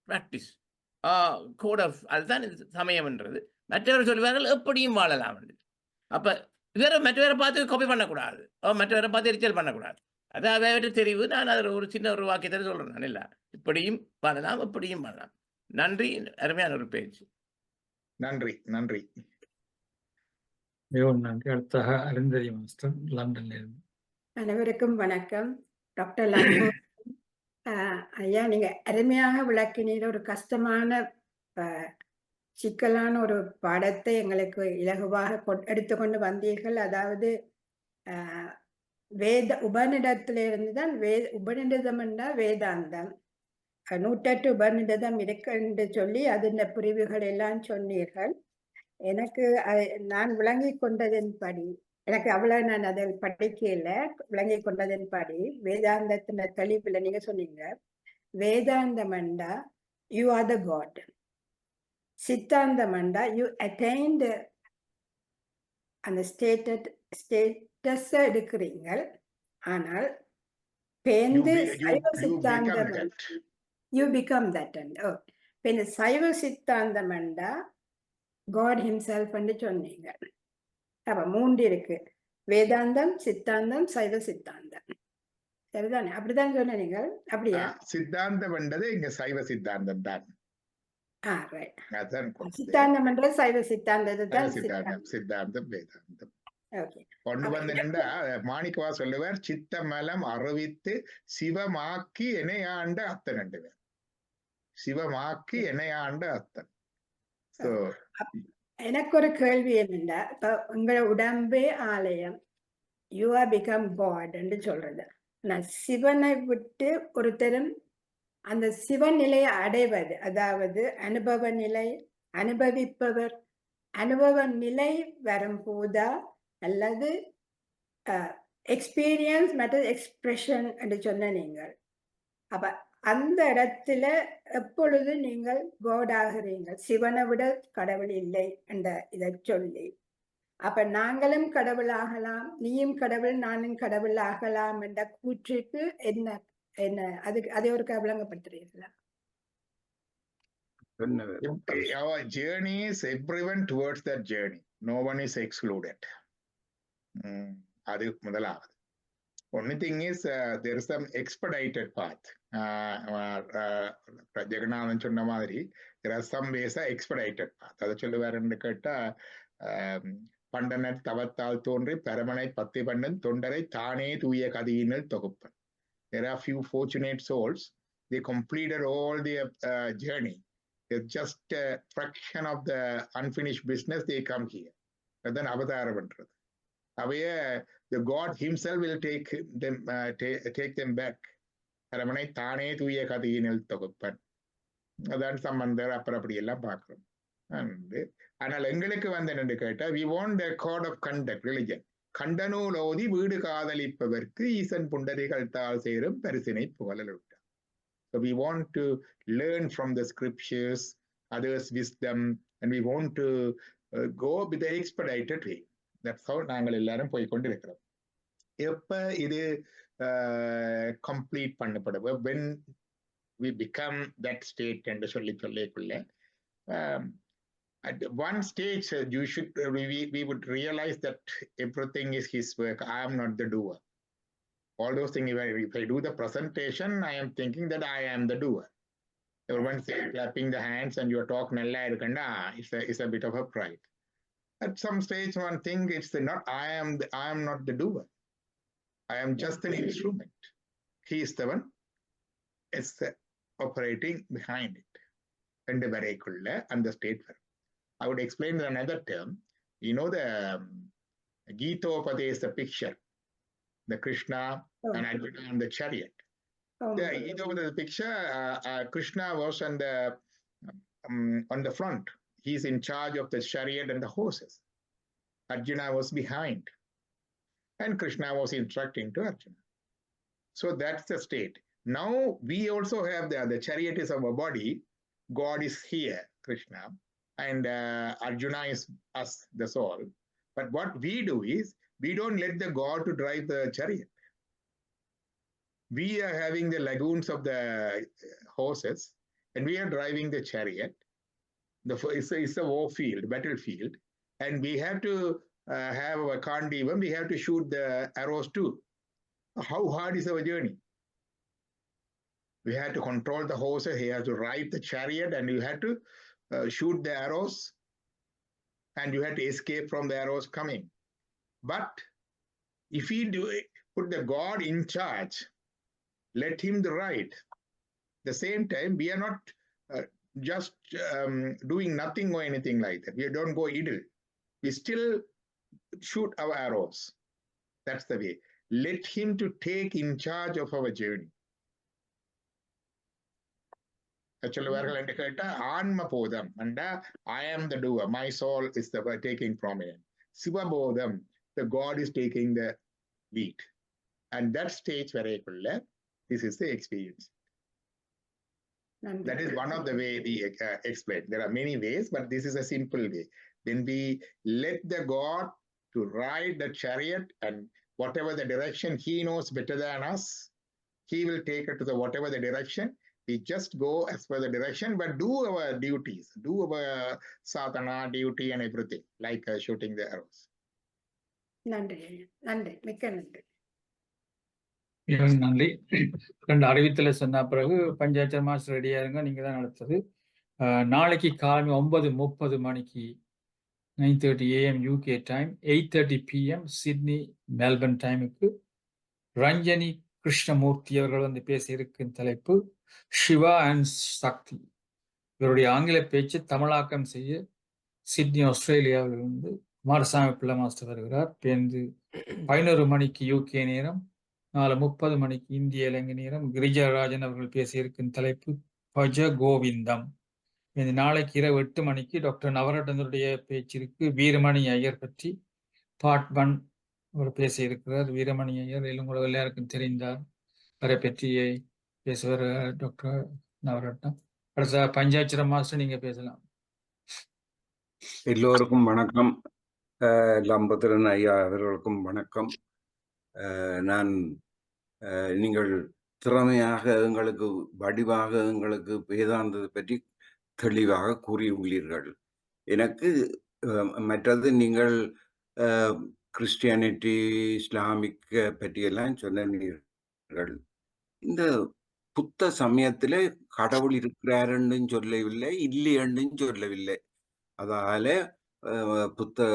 practice, code of, அதுதான் சமயம்ன்றது. மற்றவர் சொல்லுவார்கள் எப்படியும் வாழலாம். அப்போ வேற மற்றவரை பார்த்து காப்பி பண்ணக்கூடாது. மற்றவரை பார்த்து எரிச்சல் பண்ணக்கூடாது. அது அவர்ட்ட தெரிவு. நான் அதில் ஒரு சின்ன ஒரு வாக்கியத்தை சொல்றேன். நான் இல்ல. இப்படியும் பண்ணலாம், இப்படியும் பண்ணலாம். நன்றி. அருமையான ஒரு பேச்சு. நன்றி, நன்றி. மிகவும் நன்றி. அடுத்ததாக அருந்ததி மாஸ்டர் லண்டன்ல இருந்து. அனைவருக்கும் வணக்கம். டாக்டர் லம்போ ஐயா, நீங்க அருமையாக விளக்கினீர். ஒரு கஷ்டமான சிக்கலான ஒரு பாடத்தை எங்களுக்கு இலகுவாக எடுத்துக்கொண்டு வந்தீர்கள். அதாவது உபநிடத்திலிருந்து தான் உபநிடதம் என்றால் வேதாந்தம். 108 உபநிடதம் இருக்கு என்று சொல்லி அதன் பிரிவுகள் எல்லாம் சொன்னீர்கள். எனக்கு நான் விளங்கி கொண்டதன்படி, எனக்கு அவ்வளவு நான் அதை படிக்கல, விளங்கி கொண்டதன்படி வேதாந்தத்தின் தெளிவுல நீங்க சொன்னீங்க, வேதாந்தம் என்றா யூ ஆர் த காட், சித்தாந்தம் என்றா யூ அட்டைன்ட் அந்த ஸ்டேட்டஸ் எடுக்கிறீங்க. ஆனால் பேந்து சைவ சித்தாந்தம் யூ பிகம் தட். இந்த சைவ சித்தாந்தம் என்றா God himself என்று சொன்னீங்க. அப்ப 3 இருக்கு, வேதாந்தம், சித்தாந்தம், சைவ சித்தாந்தம். சரிதானே? அப்படிதான் சொன்னீங்க. அப்படியா? சித்தாந்தம் என்றது இங்க சைவ சித்தாந்தம் தான். சித்தாந்தம் என்ற சைவ சித்தாந்தத்தை தான் சித்தாந்தம் வேதாந்தம். ஓகே. கொண்டு வந்தா மாணிக்கவா சொல்லுவார், சித்தமலம் அறிவித்து சிவமாக்கி இணையாண்ட அத்தன் என்றுவர். சிவமாக்கி இணையாண்ட அத்தன். எனக்கு ஒரு கேள்வி என்னன்னா, இப்ப உங்களோட உடம்பே ஆலயம், யூ ஆர் பிகம் காட் என்று சொல்றது. நான் சிவனை விட்டு ஒரு தரம் அந்த சிவன் நிலையை அடைவது, அதாவது அனுபவ நிலை, அனுபவிப்பவர், அனுபவ நிலை வரும்போதா அல்லது எக்ஸ்பீரியன்ஸ் மற்றும் எக்ஸ்பிரஷன் என்று சொன்ன நீங்கள், அப்ப அந்த இடத்துல எப்பொழுது நீங்கள் காட் ஆகிறீர்கள்? சிவனை விட கடவுள் இல்லை என்ற இதை சொல்லி, அப்ப நாங்களும் கடவுள் ஆகலாம், நீயும் கடவுள், நானும் கடவுள் ஆகலாம் என்ற கூற்றுக்கு என்ன என்ன அதுக்கு அதை ஒரு விளங்கப்படுத்துறீங்களா? Our journey is everyone towards that journey. No one is excluded. அது முதலாவது. Only thing is there is some expedited path. Jeganathan சொன்ன மாதிரி there are some ways expedited path. அதை சொல்லுவாருன்னு கேட்டா, பண்டனர் தவத்தால் தோன்றி பரமனை பத்தி பண்ணன் தொண்டரை தானே தூய கதியினில் தொகுப்பன். There are few fortunate souls. They completed all their journey. It's just a fraction of the unfinished business. They come here. And then அவதார பண்றது. அவைய the God himself will take them back. அரமனை தானே தூய கதியினில் தொகுப்பன். அதான் சம்பந்தர் அப்புறம் அப்படி எல்லாம் பார்க்கிறோம். ஆனால் எங்களுக்கு என்னன்னு கேட்டா, we want a code of conduct, religion. கண்டனூல் ஓதி வீடு காதலிப்பவர்க்கு ஈசன் புண்டரிகள் தாள் சேரும் பரிசினை புகழல் விட்டார். So we want to learn from the scriptures, others' wisdom, and we want to go with the expedited way. That's how நாங்கள் எல்லாரும் போய்கொண்டிருக்கிறோம். எப்ப இது கம்ப்ளீட் பண்ணப்படும், when we become that state என்று சொல்லிக்குள்ள, at one stage we would realize that everything is his work. I am not the doer. All those things, if I do the presentation, I am thinking that I am the doer. Everyone clapping the hands and your talk nalla irukanda, it's a bit of a pride. At some stage one thing, it's not I am not the doer. I am just an instrument. He is the one is operating behind it. And the state. I would explain another term. You know the Gita-upadesa picture, the Krishna and Arjuna on the chariot. The Gita-upadesa picture, Krishna was on the front. He's in charge of the chariot and the horses. Arjuna was behind. And Krishna was instructing to Arjuna. So that's the state. Now we also have the chariot is our body. God is here, Krishna. And Arjuna is us, the soul. But what we do is, we don't let the God to drive the chariot. We are having the lagoons of the horses, and we are driving the chariot. It's a war field, battlefield, and we have to have a Kandivum, we have to shoot the arrows too. How hard is our journey? We had to control the horses, he has to ride the chariot, and you had to shoot the arrows, and you had to escape from the arrows coming. But if we put the God in charge, let him ride. At the same time, we are not just doing nothing or anything like that. We don't go idle. We still shoot our arrows. That's the way. Let him to take in charge of our journey. சொல்லுவார்கள் என்று கேட்டா ஆன்ம போதம் அண்டா I am the doer, my soul is the taking prominent. சிவபோதம், the God is taking the lead. And that stage வரைக்குள்ள this is the experience. That is one of the way we explain. There are many ways, but this is a simple way. Then we let the God to ride the chariot, and whatever the direction he knows better than us, he will take it to the whatever the direction. We just go as per the direction, but do our duties, do our sadhana, duty and everything, like shooting the arrows. நன்றி நன்றி, மிக்க நன்றி. மிகவும் நன்றி. 2 அறிவித்தலை சொன்ன பிறகு panchayat master ரெடியா இருங்க, நீங்க தான் நடத்துது. நாளைக்கு காலை 9:30 மணிக்கு 9:30 AM UK time, 8:30 PM Sydney Melbourne டைமுக்கு ரஞ்சனி கிருஷ்ணமூர்த்தி அவர்கள் வந்து பேச இருக்கும் தலைப்பு சிவா அண்ட் சக்தி. இவருடைய ஆங்கில பேச்சு தமிழாக்கம் செய்ய சிட்னி ஆஸ்திரேலியாவில் இருந்து குமாரசாமி பிள்ளை மாஸ்டர் வருகிறார். பேருந்து 11 மணிக்கு UK நேரம், 4:30 மணிக்கு இந்திய இலங்கை நேரம் கிரிஜாராஜன் அவர்கள் பேச இருக்கும் தலைப்பு பஜ கோவிந்தம். இந்த நாளைக்கு இரவு 8 மணிக்கு டாக்டர் நவரத்னருடைய பேச்சிற்கு வீரமணி ஐயர் பற்றி பார்ட் 1 அவர் பேச இருக்கிறார். வீரமணி ஐயர் உங்களுக்கு எல்லாருக்கும் தெரிந்தார், அவரை பற்றி பேசுவார் டாக்டர் நவரத்னம். அடுத்த பஞ்சாட்சரம் மாஸ்டர் நீங்க பேசலாம். எல்லோருக்கும் வணக்கம். லம்போதரன் ஐயா அவர்களுக்கும் வணக்கம். நான் நீங்கள் திறமையாக எங்களுக்கு வடிவாக எங்களுக்கு வேதாந்தத்தை பற்றி தெளிவாக கூறியுள்ளீர்கள். எனக்கு மற்றது நீங்கள் கிறிஸ்டியானிட்டி இஸ்லாமிக் பற்றியெல்லாம் சொன்னீர்கள். இந்த புத்த சமயத்திலே கடவுள் இருக்கிறாருன்னு சொல்லவில்லை, இல்லையன்னு சொல்லவில்லை. அதால புத்த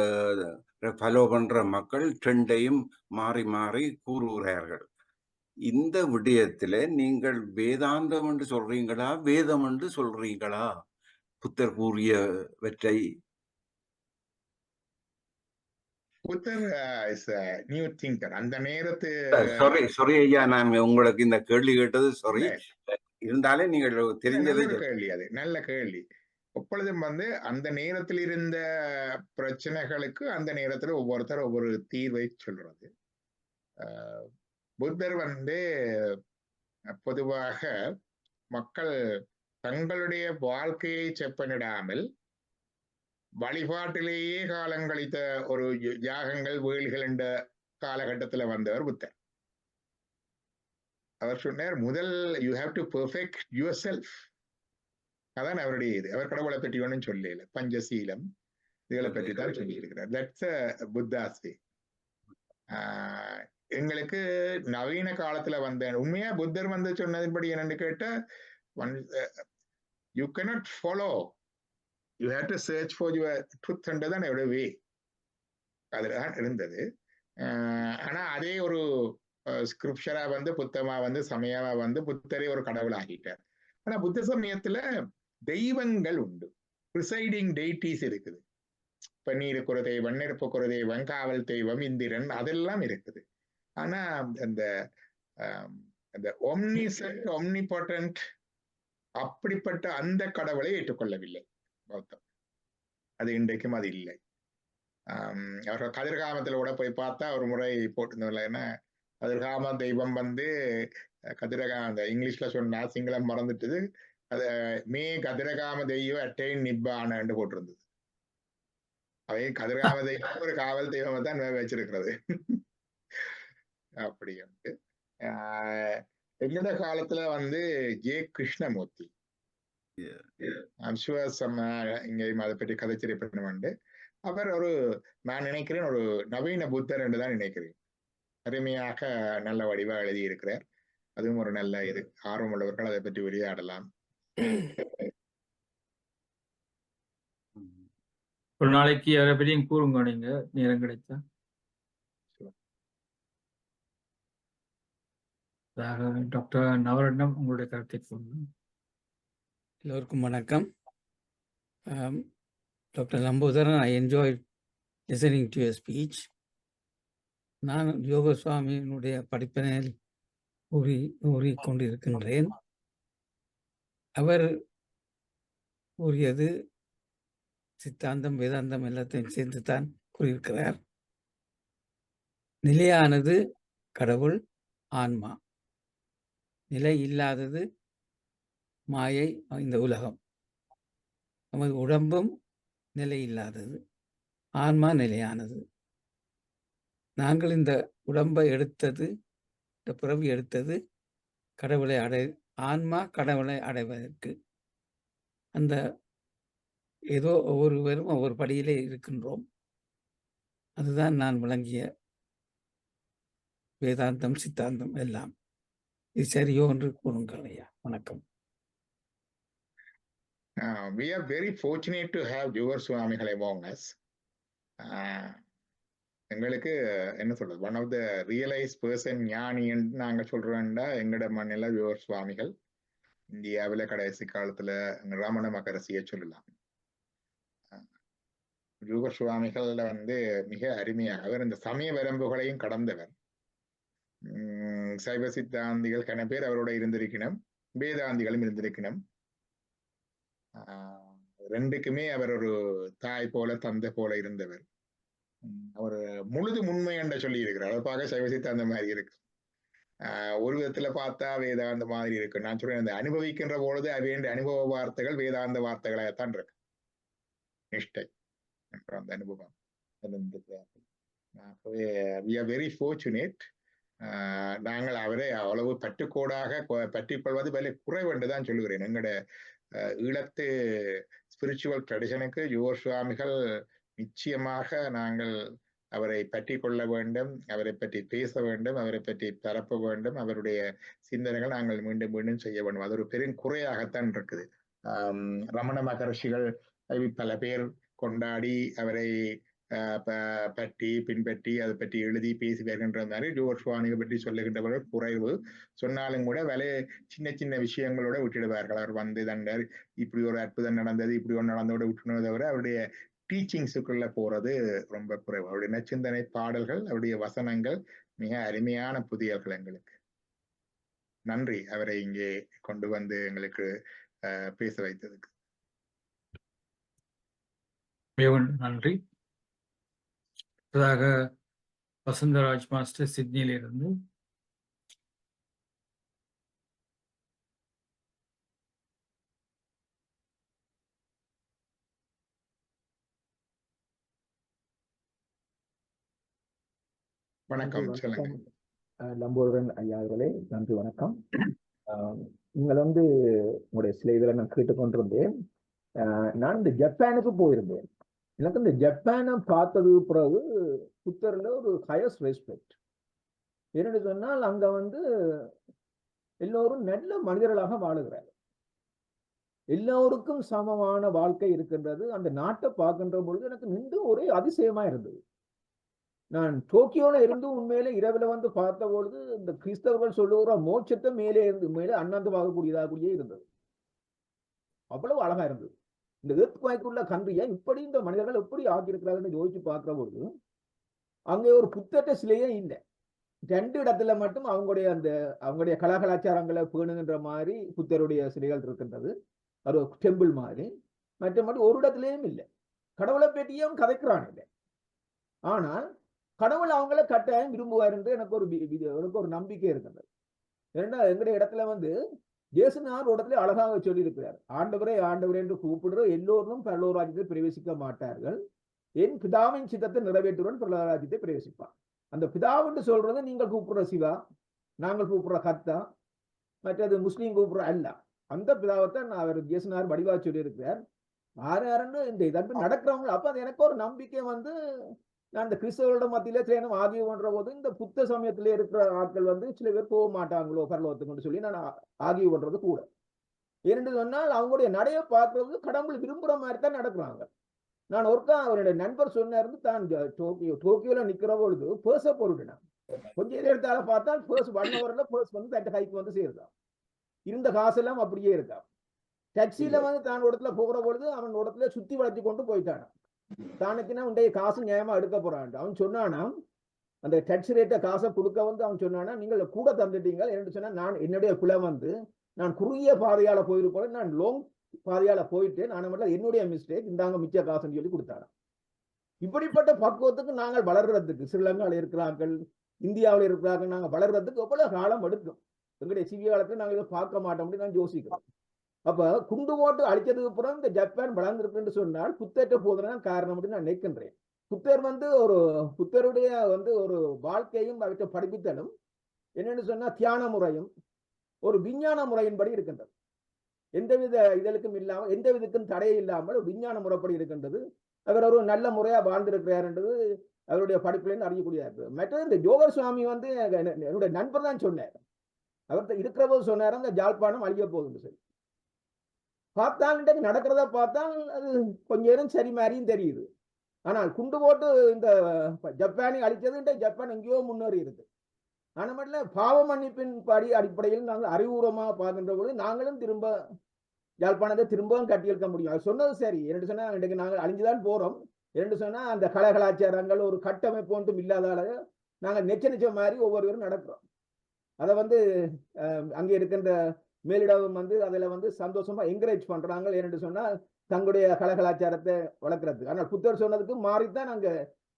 ஃபாலோ பண்ற மக்கள் ட்ரெண்டையும் மாறி மாறி கூறுகிறார்கள். இந்த விடயத்துல நீங்கள் வேதாந்தம் என்று சொல்றீங்களா, வேதம் என்று சொல்றீங்களா? புத்தர் கூறியவற்றை. புத்தர் is a new thinker. அந்த நேரத்து சாரி ஐயா, நான் உங்களுக்கு இந்த கேள்வி கேட்டது சாரி. இருந்தாலே நீங்கள் தெரிஞ்சது கேள்வி, அது நல்ல கேள்வி. எப்பொழுதும் வந்து அந்த நேரத்தில் இருந்த பிரச்சனைகளுக்கு அந்த நேரத்துல ஒவ்வொருத்தர் ஒவ்வொரு தீர்வை சொல்றது. புத்தர் வந்து பொதுவாக மக்கள் தங்களுடைய வாழ்க்கையை செப்பனிடாமல் வழிபாட்டிலேயே காலங்கழித்த ஒரு யாகங்கள் வேள்கள் என்ற காலகட்டத்துல வந்தவர் புத்தர். அவர் சொன்னார், முதல் you have to perfect your self. அதான் அவருடைய இது. அவர் கடவுளை பற்றி ஒன்றும் சொல்லல, பஞ்சசீலம் இதுகளை பற்றி தான் சொல்லி இருக்கிறார். தட்ஸ் புத்தாஸ் வே. எங்களுக்கு நவீன காலத்துல வந்த உண்மையா புத்தர் வந்து சொன்னதின்படி என்னன்னு கேட்டா, you cannot follow, you have to search for your truth என்றதான் அவருடைய வே. அதுதான் இருந்தது. ஆனா அதே ஒரு ஸ்கிரிப்சரா வந்து புத்தமா வந்து சமயமா வந்து புத்தரே ஒரு கடவுள் ஆகிட்டார். ஆனா புத்த சமயத்துல தெய்வங்கள் உண்டு, ப்ரிசைடிங் டெய்டிஸ் இருக்குது. பன்னீருக்கு ஒரு தெய்வம், நெருப்புக்கு ஒரு தெய்வம், காவல் தெய்வம், இந்திரன், அதெல்லாம் இருக்குது. ஆனா அந்த ஒம்னிசென்ட் ஒம்னிபொட்டன்ட் அப்படிப்பட்ட அந்த கடவுளை ஏற்றுக்கொள்ளவில்லை பௌத்தம். அது இன்றைக்கும் அது இல்லை. அவர்கள் கதிர்காமத்துல கூட போய் பார்த்தா ஒரு முறை போட்டிருந்தோம்ல, ஏன்னா கதிர்காம தெய்வம் வந்து அந்த இங்கிலீஷ்ல சொன்னா சிங்களம் மறந்துட்டுது, அது மே கதிரகாம தெய்வம் அட்டைன் நிப்பான்னு போட்டிருந்தது. அவை கதிர்காம தெய்வம் ஒரு காவல் தெய்வம் தான் வச்சிருக்கிறது. அப்படி வந்து எங்களோட காலத்துல வந்து ஜே கிருஷ்ணமூர்த்தி, இங்க அதை பற்றி கதைச்சிருப்பேன். அவர் நான் நினைக்கிறேன் ஒரு நவீன புத்தர் என்று தான் நினைக்கிறேன். அருமையாக நல்ல வடிவா எழுதியிருக்கிறார். அதுவும் ஒரு நல்ல இது. ஆர்வம் உள்ளவர்கள் அதை பற்றி உரையாடலாம். ஒரு நாளைக்கு அவரை பற்றியும் கூறுங்க நீங்க நேரம் கிடைச்சா. டாக்டர் நவரட்னம் உங்களுடைய கருத்தை சொல்லுங்க. எல்லோருக்கும் வணக்கம். Doctor Lambotharan, I enjoy listening to your speech. நான் யோக சுவாமியினுடைய படிப்பினையில் கூறிக்கொண்டிருக்கின்றேன். அவர் கூறியது சித்தாந்தம் வேதாந்தம் எல்லாத்தையும் சேர்ந்து தான் கூறியிருக்கிறார். நிலையானது கடவுள், ஆன்மா. நிலை இல்லாதது மாயை, இந்த உலகம். நமது உடம்பும் நிலை இல்லாதது, ஆன்மா நிலையானது. நாங்கள் இந்த உடம்பை எடுத்தது, இந்த பிறவி எடுத்தது கடவுளை ஆன்மா கடவுளை அடைவதற்கு. அந்த ஏதோ ஒவ்வொருவரும் ஒவ்வொரு படியிலே இருக்கின்றோம். அதுதான் நான் விளங்கிய வேதாந்தம் சித்தாந்தம் எல்லாம். இது சரியோ என்று கூறுங்கள் ஐயா. வணக்கம். We are very fortunate to have your சுவாமிகள் among us. எங்களுக்கு என்ன சொல்றது, one of the realise person ஞானின்னு நாங்க சொல்றோம்டா எங்கட மண்ணில யுவர் சுவாமிகள். இந்தியாவில கடைசி காலத்துல ரமண மகரிஷியை சொல்லலாம். யுவர் சுவாமிகள்ல மிக அருமையாக அவர் இந்த சமய வரம்புகளையும் கடந்தவர். சைவ சித்தாந்திகள் கன பேர் அவரோட இருந்திருக்கணும், வேதாந்திகளும் இருந்திருக்கணும். ரெண்டுக்குமே அவர் ஒரு தாய் போல தந்தை போல இருந்தவர். அவர் முழுது உண்மை என்ற சொல்லி இருக்கிறார். அதை பார்க்க சைவ சித்தாந்த மாதிரி இருக்கு. ஒரு விதத்துல பார்த்தா வேதாந்த மாதிரி இருக்கு. நான் சொல்றேன், அந்த அனுபவிக்கின்ற பொழுது அவைய அனுபவ வார்த்தைகள் வேதாந்த வார்த்தைகளாகத்தான் இருக்கு. நிஷ்டை என்ற அந்த அனுபவம். we are very fortunate. நாங்கள் அவரை அவ்வளவு பற்றுக்கோடாக பற்றிக் கொள்வது வேலை குறைவு என்றுதான் சொல்லுகிறேன். எங்களோட ஈழத்து ஸ்பிரிச்சுவல் ட்ரெடிஷனுக்கு யுவர் சுவாமிகள் நிச்சயமாக நாங்கள் அவரை பற்றி கொள்ள வேண்டும், அவரை பற்றி பேச வேண்டும், அவரை பற்றி பரப்ப வேண்டும், அவருடைய சிந்தனைகள் நாங்கள் மீண்டும் மீண்டும் செய்ய வேண்டும். அது ஒரு பெரும் குறையாகத்தான் இருக்குது. ரமண மகரிஷிகள் பல பேர் கொண்டாடி அவரை பற்றி பின்பற்றி அதை பற்றி எழுதி பேசி வருகின்ற மாதிரி யுவர் சுவாமிகள் பற்றி சொல்லுகின்றவர்கள் குறைவு. சொன்னாலும் கூட சின்ன சின்ன விஷயங்களோட விட்டுடுவார்கள். அவர் தண்டர் இப்படி ஒரு அற்புதம் நடந்தது, இப்படி ஒரு நடந்தோட விட்டுனதை தவிர அவருடைய டீச்சிங்ஸுக்குள்ள போறது ரொம்ப குறைவு. அவருடைய நச்சிந்தனை பாடல்கள், அவருடைய வசனங்கள் மிக அருமையான புதியர்கள் எங்களுக்கு. நன்றி அவரை இங்கே கொண்டு வந்து எங்களுக்கு பேச வைத்ததுக்கு. நன்றி. வசந்தராஜ் மாஸ்டர் சிட்னியிலிருந்து. வணக்கம். லம்போதரன் ஐயா அவர்களே, நன்றி, வணக்கம். நீங்கள் உங்களுடைய சில இதில் நான் கேட்டுக்கொண்டிருந்தேன். நான் இந்த ஜப்பானுக்கு போயிருந்தேன். எனக்கு இந்த ஜப்பானை பார்த்தது பிறகு புத்தரில் ஒரு ஹையஸ்ட் ரெஸ்பெக்ட். என்னென்னு சொன்னால் அங்க எல்லோரும் நல்ல மனிதர்களாக வாழுகிறார். எல்லோருக்கும் சமமான வாழ்க்கை இருக்கின்றது. அந்த நாட்டை பார்க்கின்ற பொழுது எனக்கு நின்று ஒரே அதிசயமா இருந்தது. நான் டோக்கியோல இருந்து உண்மையில இரவுல பார்த்த பொழுது இந்த கிறிஸ்தவர்கள் சொல்லுகிற மோட்சத்தை மேலே அண்ணாந்து பார்க்கக்கூடியதாகவே இருந்தது. அவ்வளவு அழகா இருந்தது. இந்த ஏற்குள்ள கன்றியை இப்படி இந்த மனிதர்கள் எப்படி ஆக்கியிருக்கிறார்கள் யோசிச்சு பார்க்கிற பொழுது அங்கே ஒரு புத்தட்ட சிலையே இல்லை. 2 இடத்துல மட்டும் அவங்களுடைய கலாச்சாரங்களை பேணுகின்ற மாதிரி புத்தருடைய சிலைகள் இருக்கின்றது. அது ஒரு டெம்பிள் மாதிரி. மற்றபடி ஒரு இடத்துலயும் இல்லை. கடவுளை பற்றியும் கதைக்கிறான் இல்லை. ஆனால் கடவுள் அவங்கள கட்டாயம் விரும்புவார் என்று எனக்கு ஒரு நம்பிக்கை இருக்கின்றது. ஏன்னா எங்களுடைய இடத்துல இயேசுநாதர் ஒரு இடத்துல அழகாக சொல்லி இருக்கிறார், ஆண்டவரே ஆண்டவரே என்று கூப்பிடுற எல்லோரும் பரலோகராஜ்யத்தை பிரவேசிக்க மாட்டார்கள், என் பிதாவின் சித்தத்தை நிறைவேற்றுவன் பரலோகராஜ்யத்தை பிரவேசிப்பார். அந்த பிதாவுன்னு சொல்றது நீங்கள் கூப்பிடுற சிவா, நாங்கள் கூப்பிடுற கர்த்தா, மற்றது முஸ்லீம் கூப்பிடுற அல்ல. அந்த பிதாவைத்தான் அவர் இயேசுநாதர் வடிவா சொல்லி இருக்கிறார். யாருன்னு இந்த இதன்படி நடக்கிறவங்க. அப்ப அது எனக்கு ஒரு நம்பிக்கை வந்து நான் இந்த கிறிஸ்தவர்களோட மத்தியிலே சேனம் ஆகிய பண்ற போது இந்த புத்த சமயத்திலே இருக்கிற ஆட்கள் வந்து சில பேர் போக மாட்டாங்களோ பரலோகத்துக்கு சொல்லி நான் ஆகிய பண்றது கூட. ஏனென்று சொன்னால் அவங்களுடைய நடைய பார்க்கறது கடவுள் விரும்புற மாதிரி தான் நடக்கிறாங்க. நான் ஒருக்கா அவருடைய நண்பர் சொன்னாரு, தான் டோக்கியோல நிக்கிற பொழுது பேர்ஸை போட்டுட்டேன். கொஞ்சம் இடத்தால பார்த்தா பேர்ஸ் 1 ஹவர்ல பேர்ஸ் வந்து தட்ட கைக்கு வந்து சேருதான். இருந்த காசெல்லாம் அப்படியே இருக்கா. டாக்ஸியில வந்து தான் இடத்துல போகிற பொழுது அவன் இடத்துல சுத்தி வளைச்சு கொண்டு போயிட்டான். தானுக்குன்னா உடைய காசு நியாயமா எடுக்க போறான். அவன் சொன்னானா அந்த டாக்ஸி ரேட்டை காசை கொடுக்க வந்து அவன் சொன்னானா நீங்கள் கூட தந்துட்டீங்க என்று சொன்னா நான் என்னுடைய பிள்ளை வந்து நான் குறுகிய பாதையால போயிருப்போம், நான் லாங் பாதையால போயிட்டு நான் மட்டும் என்னுடைய மிஸ்டேக் இந்தாங்க மிச்ச காசுன்னு சொல்லி கொடுத்தாங்க. இப்படிப்பட்ட பக்குவத்துக்கு நாங்கள் வளர்றதுக்கு ஸ்ரீலங்காவில் இருக்கிறார்கள், இந்தியாவில் இருக்கிறார்கள், நாங்கள் வளர்றதுக்கு எவ்வளவு காலம் எடுக்கும். எங்களுடைய சிறிய காலத்தில் நாங்கள் இதை பார்க்க மாட்டோம் அப்படின்னு நான் யோசிக்கிறோம். அப்ப குண்டு போட்டு அழிச்சதுக்கு அப்புறம் இந்த ஜப்பான் வளர்ந்துருக்குன்னு சொன்னால் புத்தேற்ற போதுதான் காரணம் அப்படின்னு நான் நினைக்கின்றேன். புத்தர் வந்து புத்தருடைய வந்து ஒரு வாழ்க்கையும் அவற்றை படிப்பித்தலும் என்னன்னு சொன்னா தியான முறையும் ஒரு விஞ்ஞான முறையின்படி இருக்கின்றது. எந்தவித இதழுக்கும் இல்லாமல் எந்த விதத்துக்கும் தடையே இல்லாமல் விஞ்ஞான முறைப்படி இருக்கின்றது. அவர் ஒரு நல்ல முறையா வாழ்ந்திருக்கிறார் என்றது அவருடைய படிப்புலேருந்து அறியக்கூடியதா இருக்கு. மற்றது இந்த ஜோகர் சுவாமி வந்து என்னுடைய நண்பர் தான் சொன்னார். அவர் இருக்கிற போது சொன்னார் அந்த ஜாழ்ப்பாணம் அழிய போகுதுன்னு சொல்லி. பார்த்தால் நடக்கிறத பார்த்தால் அது கொஞ்ச நேரம் சரி மாதிரியும் தெரியுது. ஆனால் குண்டு போட்டு இந்த ஜப்பானை அழிச்சது ஜப்பான் எங்கேயோ முன்னேறி இருக்கு. ஆனா மட்டும் பாவ மன்னிப்பின் அடிப்படையில் நாங்கள் அறிவுரமாக பார்க்கின்ற பொழுது நாங்களும் திரும்ப யாழ்ப்பாணத்தை திரும்பவும் கட்டியெழுக்க முடியும். அது சொன்னது சரி. என்று சொன்னா இன்றைக்கு நாங்கள் அழிஞ்சுதான் போறோம். என்று சொன்னா அந்த கலாச்சாரங்கள் ஒரு கட்டமைப்பு ஒன்றும் இல்லாதால நாங்கள் நெச்ச மாதிரி ஒவ்வொருவரும் நடக்கிறோம். அதை வந்து அங்கே இருக்கின்ற மேலிடவும் வந்து அதில் வந்து சந்தோஷமா என்கரேஜ் பண்றாங்க. என்று சொன்னா தங்களுடைய கலாச்சாரத்தை வளர்க்கறது. ஆனால் புத்தர் சொன்னதுக்கு மாறித்தான் நாங்க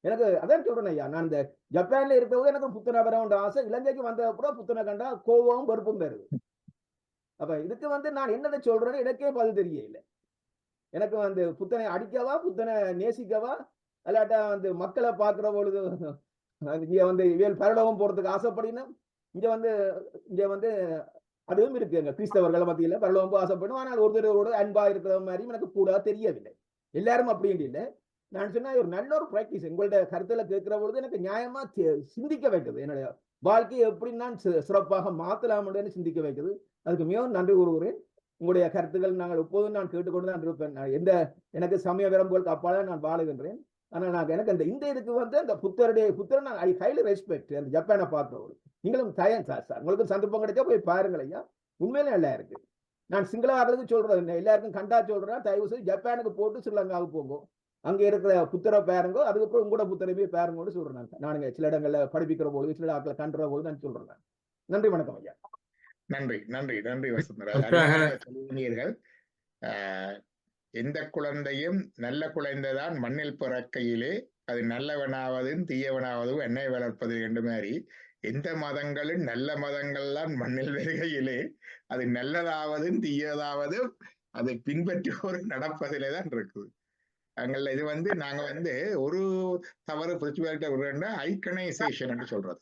எனக்கு அதான் சொல்றேன் ஐயா. நான் இந்த ஜப்பான்ல இருக்கிறது எனக்கு புத்தனை வர ஆசை. இலங்கைக்கு வந்த அப்புறம் புத்தனை கண்டா கோவமும் வெறுப்பும் வருது. அப்ப இதுக்கு வந்து நான் என்னதை சொல்றேன்னு எனக்கே பதில் தெரியல. எனக்கு வந்து புத்தனை அடிக்கவா, புத்தனை நேசிக்கவா, அல்லாட்டா வந்து மக்களை பார்க்கிற பொழுது இங்க வந்து இவள் பரலோகம் போறதுக்கு ஆசைப்படினா இங்க வந்து அதுவும் இருக்கு. எங்க கிறிஸ்தவர்கள் மத்தியில பரலோகம் ஆசைப்படும். ஆனால் ஒருத்தரோட அன்பா இருக்கிற மாதிரி எனக்கு கூட தெரியவில்லை. எல்லாரும் அப்படின்னு இல்லை. நான் சொன்னா ஒரு நல்ல ஒரு பிராக்டிஸ் உங்களுடைய கருத்துல கேட்கிற பொழுது எனக்கு நியாயமா சிந்திக்க வைக்குது. என்னுடைய வாழ்க்கையை எப்படி நான் சிறப்பாக மாத்தலாம் என்று சிந்திக்க வைக்குது. அதுக்கு மிகவும் நன்றி கூறுகிறேன். உங்களுடைய கருத்துக்கள் நாங்கள் எப்போதும் நான் கேட்டுக்கொண்டு தான் இருப்பேன். எனக்கு சமய விரும்புகளுக்கு அப்பால நான் வாழுகின்றேன். ஆனால் நான் எனக்கு இந்த இதுக்கு வந்து அந்த புத்தர் நான் ஐ ஹைலி ரெஸ்பெக்ட். அந்த ஜப்பானை பார்க்கிறவர்கள் நீங்களும் தயன் சார் உங்களுக்கு சந்தர்ப்பம் கிடைச்சா போய் பாருங்கள் ஐயா. உண்மையிலே நல்லா இருக்கு. நான் சிங்களவார்களுக்கு சொல்றேன், எல்லாருக்கும் கண்டா சொல்றேன், தயவு செய்து ஜப்பானுக்கு போட்டு ஸ்ரீலங்காவுக்கு போகும். அங்க இருக்கிற புத்தரை பேருங்கோ, அதுக்கப்புறம் உங்களோட புத்தரை போய் பேருங்கோன்னு சொல்றேன். நானுங்க சில இடங்கள்ல படிப்பிக்கிற பொழுது சில ஆட்களை கண்டுற பொழுது நான் சொல்றேன். நன்றி, வணக்கம் ஐயா. நன்றி நன்றி நன்றி வசந்தராஜ். எந்த குழந்தையும் நல்ல குழந்தைதான் மண்ணில் பிறக்கையிலே அது நல்லவனாவதும் தீயவனாவதும் என்னை வளர்ப்பது என்று மாதிரி எந்த மதங்களும் நல்ல மதங்கள்லாம் மண்ணில் வருகையிலே அது நல்லதாவதும் தீயதாவதும் அதை பின்பற்றுவோர் நடப்பதிலே தான் இருக்குது. அங்கல்ல இது வந்து நாங்க வந்து ஒரு தவறு பிரிச்சுவேல்ட்ட ஐக்கனைசேஷன் என்று சொல்றது.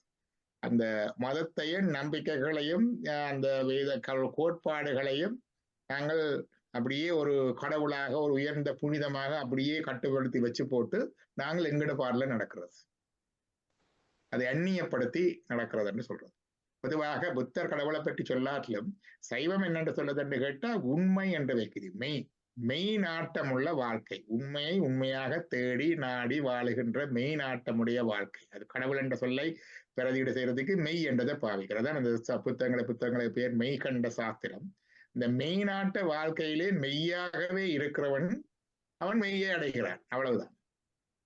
அந்த மதத்தையும் நம்பிக்கைகளையும் அந்த வேத கோட்பாடுகளையும் நாங்கள் அப்படியே ஒரு கடவுளாக ஒரு உயர்ந்த புனிதமாக அப்படியே கட்டுப்படுத்தி வச்சு போட்டு நாங்கள் எங்கட பாடல நடக்கிறது, அதை அந்நியப்படுத்தி நடக்கிறதுன்னு சொல்றது. பொதுவாக புத்தர் கடவுளை பற்றி சொல்லாட்டிலும் சைவம் என்னென்று சொல்லுதுன்னு கேட்டா உண்மை என்று வைக்குது. மெய் நாட்டமுள்ள வாழ்க்கை, உண்மையை உண்மையாக தேடி நாடி வாழுகின்ற மெய் நாட்டமுடைய வாழ்க்கை. அது கடவுள் என்ற சொல்லை பிரதியீடு செய்யறதுக்கு மெய் என்றதை பாவிக்கிறது. அந்த புத்தகங்களை பேர் மெய் கண்ட சாஸ்திரம். இந்த மெய் நாட்ட வாழ்க்கையிலே மெய்யாகவே இருக்கிறவன் அவன் மெய்யை அடைகிறான், அவ்வளவுதான்.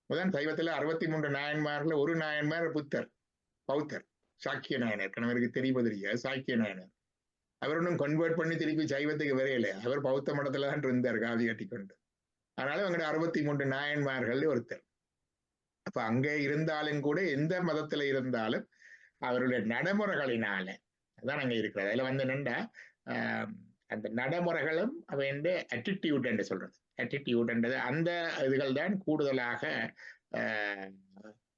முதன் சைவத்துல 63 நாயன்மார்கள் ஒரு நாயன்மார் புத்தர், பௌத்தர், சாக்கிய நாயனர். கணவருக்கு தெரியாது சாக்கிய நாயனர். அவர் ஒன்றும் கன்வெர்ட் பண்ணி திருப்பி சைவத்துக்கு வரையில, அவர் பௌத்த மடத்துல தான் இருந்தார் காவி கட்டி கொண்டு. அதனால அவங்கட 63 நாயன்மார்கள் ஒருத்தர். அப்ப அங்கே இருந்தாலும் கூட எந்த மதத்துல இருந்தாலும் அவருடைய நடைமுறைகளினால அதான் அங்க இருக்கிறது. அதுல வந்து என்னண்டா அந்த நடைமுறைகளும் அவன் அட்டிடியூட் என்று சொல்றது. அட்டிடியூட் என்றது அந்த இதுகள் தான் கூடுதலாக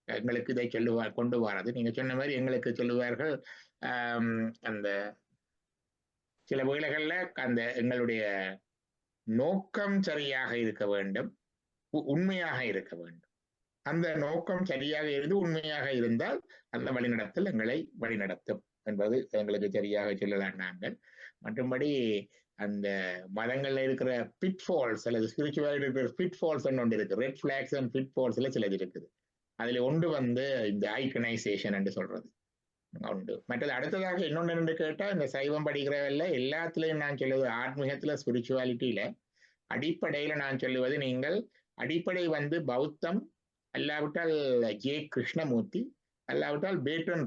எங்களுக்கு இதை கொண்டு வராது. நீங்க சொன்ன மாதிரி எங்களுக்கு சொல்லுவார்கள் அந்த சில வேளைகள்ல அந்த எங்களுடைய நோக்கம் சரியாக இருக்க வேண்டும், உண்மையாக இருக்க வேண்டும். அந்த நோக்கம் சரியாக இருந்து உண்மையாக இருந்தால் அந்த வழிநடத்தல் எங்களை வழிநடத்தும் என்பது எங்களுக்கு சரியாக சொல்லலாம் நாங்கள். மற்றபடி அந்த மதங்கள்ல இருக்கிற பிட்ஃபால்ஸ் அல்லது ஸ்பிரிச்சுவாலிட்டி இருக்கிற பிட்ஃபால்ஸ் ஒன்று இருக்கு. ரெட் ஃபிளாக்ஸ் அண்ட் பிட்ஃபால்ஸ்ல சிலது இருக்குது. அதுல ஒன்று இந்த ஐக்கனைசேஷன் என்று சொல்றது உண்டு. மற்றது அடுத்ததாக இன்னொன்று என்று கேட்டா, இந்த சைவம் படிக்கிறவல்ல எல்லாத்துலயும் நான் சொல்லுவது, ஆத்மீகத்துல ஸ்பிரிச்சுவாலிட்டியில அடிப்படையில நான் சொல்லுவது, நீங்கள் அடிப்படை பௌத்தம் அல்லாவிட்டால் ஜே கிருஷ்ணமூர்த்தி அல்லாவிட்டால் பேட்டன்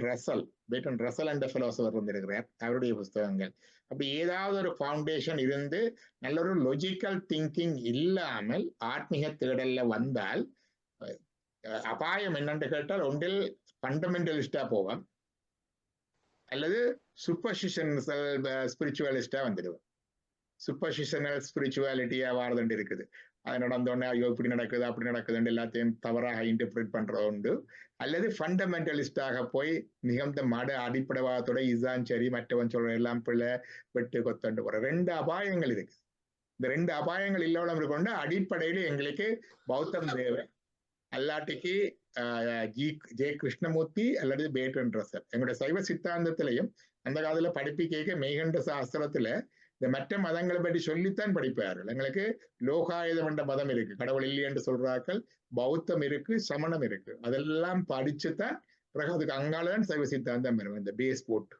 ரசல் என்ற பிலாசபர் வந்திருக்கிறார், அவருடைய புஸ்தகங்கள். அப்படி ஏதாவது ஒரு ஃபவுண்டேஷன் இருந்து நல்ல ஒரு லொஜிக்கல் திங்கிங் இல்லாமல் ஆத்மீக தேடல்ல வந்தால் அபாயம் என்னன்னு கேட்டால், ஒன்றில் ஃபண்டமெண்டலிஸ்டா போவோம் அல்லது சூப்பர்ஸ்டிஷனல் ஸ்பிரிச்சுவலிஸ்டா வந்துடுவோம். சூப்பர்ஸ்டிஷனல் ஸ்பிரிச்சுவாலிட்டியா வாரதுண்டு இருக்குது. அது நடந்தோடனே ஐயோ இப்படி நடக்குது அப்படி நடக்குதுன்னு எல்லாத்தையும் தவறாக இன்டர்பிரேட் பண்றது உண்டு. அல்லது ஃபண்டமெண்டலிஸ்டாக போய் மிகுந்த அடிப்படைவாதத்தோட இதுதான் சரி, மற்றவன் சொல்ற எல்லாம் பிள்ளை வெட்டு கொத்தண்டு போற 2 அபாயங்கள் இருக்கு. இந்த 2 அபாயங்கள் இல்லாமல் கொண்டு அடிப்படையில எங்களுக்கு பௌத்தம் தேவை. அல்லாட்டிக்கு ஜே கிருஷ்ணமூர்த்தி அல்லது பேட்டன் ரசல். எங்களுடைய சைவ சித்தாந்தத்திலையும் அந்த காலத்துல படிப்பிக்க மெய்கண்ட சாஸ்திரத்துல இந்த மற்ற மதங்களை பற்றி சொல்லித்தான் படிப்பார்கள். எங்களுக்கு லோகாயுதம் என்ற மதம் இருக்கு, கடவுள் இல்லை என்று சொல்றார்கள். பௌத்தம் இருக்கு, சமணம் இருக்கு. அதெல்லாம் படிச்சுதான் பிறகு அதுக்கு அங்காலதான் சைவ சித்தாந்தம் வரும். இந்த பேஸ் போட்டு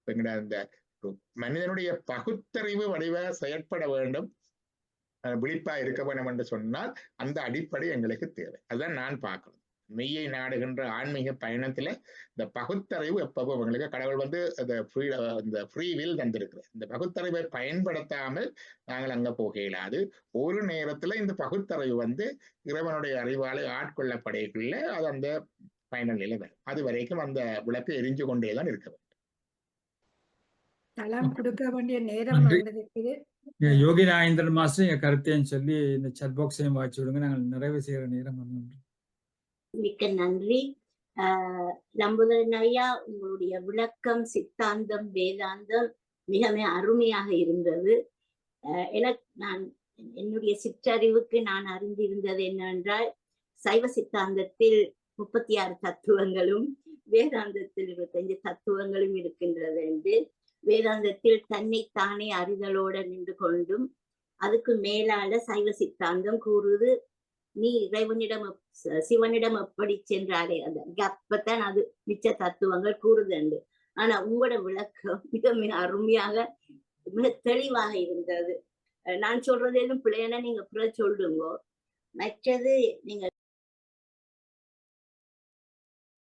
இந்த மனிதனுடைய பகுத்தறிவு வடிவ செயற்பட வேண்டும், விழிப்பா இருக்க வேண்டும் என்று சொன்னால் அந்த அடிப்படை எங்களுக்கு தேவை. அதுதான் நான் பார்க்கணும். மெய்யை நாடுகின்ற ஆன்மீக பயணத்துல இந்த பகுத்தறிவு எப்பவும் எங்களுக்கு கடவுள் இந்த ஃப்ரீ வில் தந்திருக்கிறார். இந்த பகுத்தறிவை பயன்படுத்தாமல் நாங்கள் அங்க போக இயலாது. ஒரு நேரத்துல இந்த பகுத்தறிவு இறைவனுடைய அறிவாலை ஆட்கொள்ளப்படையக்குள்ள அது அந்த பயனிலையில வரும். அது வரைக்கும் அந்த விளக்கு எரிஞ்சு கொண்டேதான் இருக்க வேண்டும். தளம் கொடுக்க வேண்டிய நேரம் வந்திருக்குது. யோகி நாயந்திரன் மாஸ்டர் எங்க கருத்தையும் சொல்லி இந்த சட் பாக்ஸையும் வாய்ச்சி விடுங்க, நாங்கள் நிறைவு செய்கிற நேரம் வந்து. மிக்க நன்றி. லம்போதரன் ஐயா, உங்களுடைய விளக்கம், சித்தாந்தம், வேதாந்தம் மிக அருமையாக இருந்தது. நான் என்னுடைய சிற்றறிவுக்கு நான் அறிந்திருந்தது என்னவென்றால், சைவ சித்தாந்தத்தில் 36 தத்துவங்களும் வேதாந்தத்தில் 25 தத்துவங்களும் இருக்கின்றது என்று, வேதாந்தத்தில் தன்னைத்தானே அறிதலோடு நின்று கொண்டும் அதுக்கு மேலால சைவ சித்தாந்தம் கூறுது, நீ இறைவனிடம் சிவனிடம் எப்படி சென்றாலே அப்பத்தான் அது மிச்ச தத்துவங்கள் கூறுதுண்டு. ஆனா உங்களோட விளக்கம் மிக அருமையாக மிக தெளிவாக இருந்தது. நான் சொல்றது எதுவும் பிள்ளைன்னா நீங்க சொல்லுங்க. மற்றது நீங்க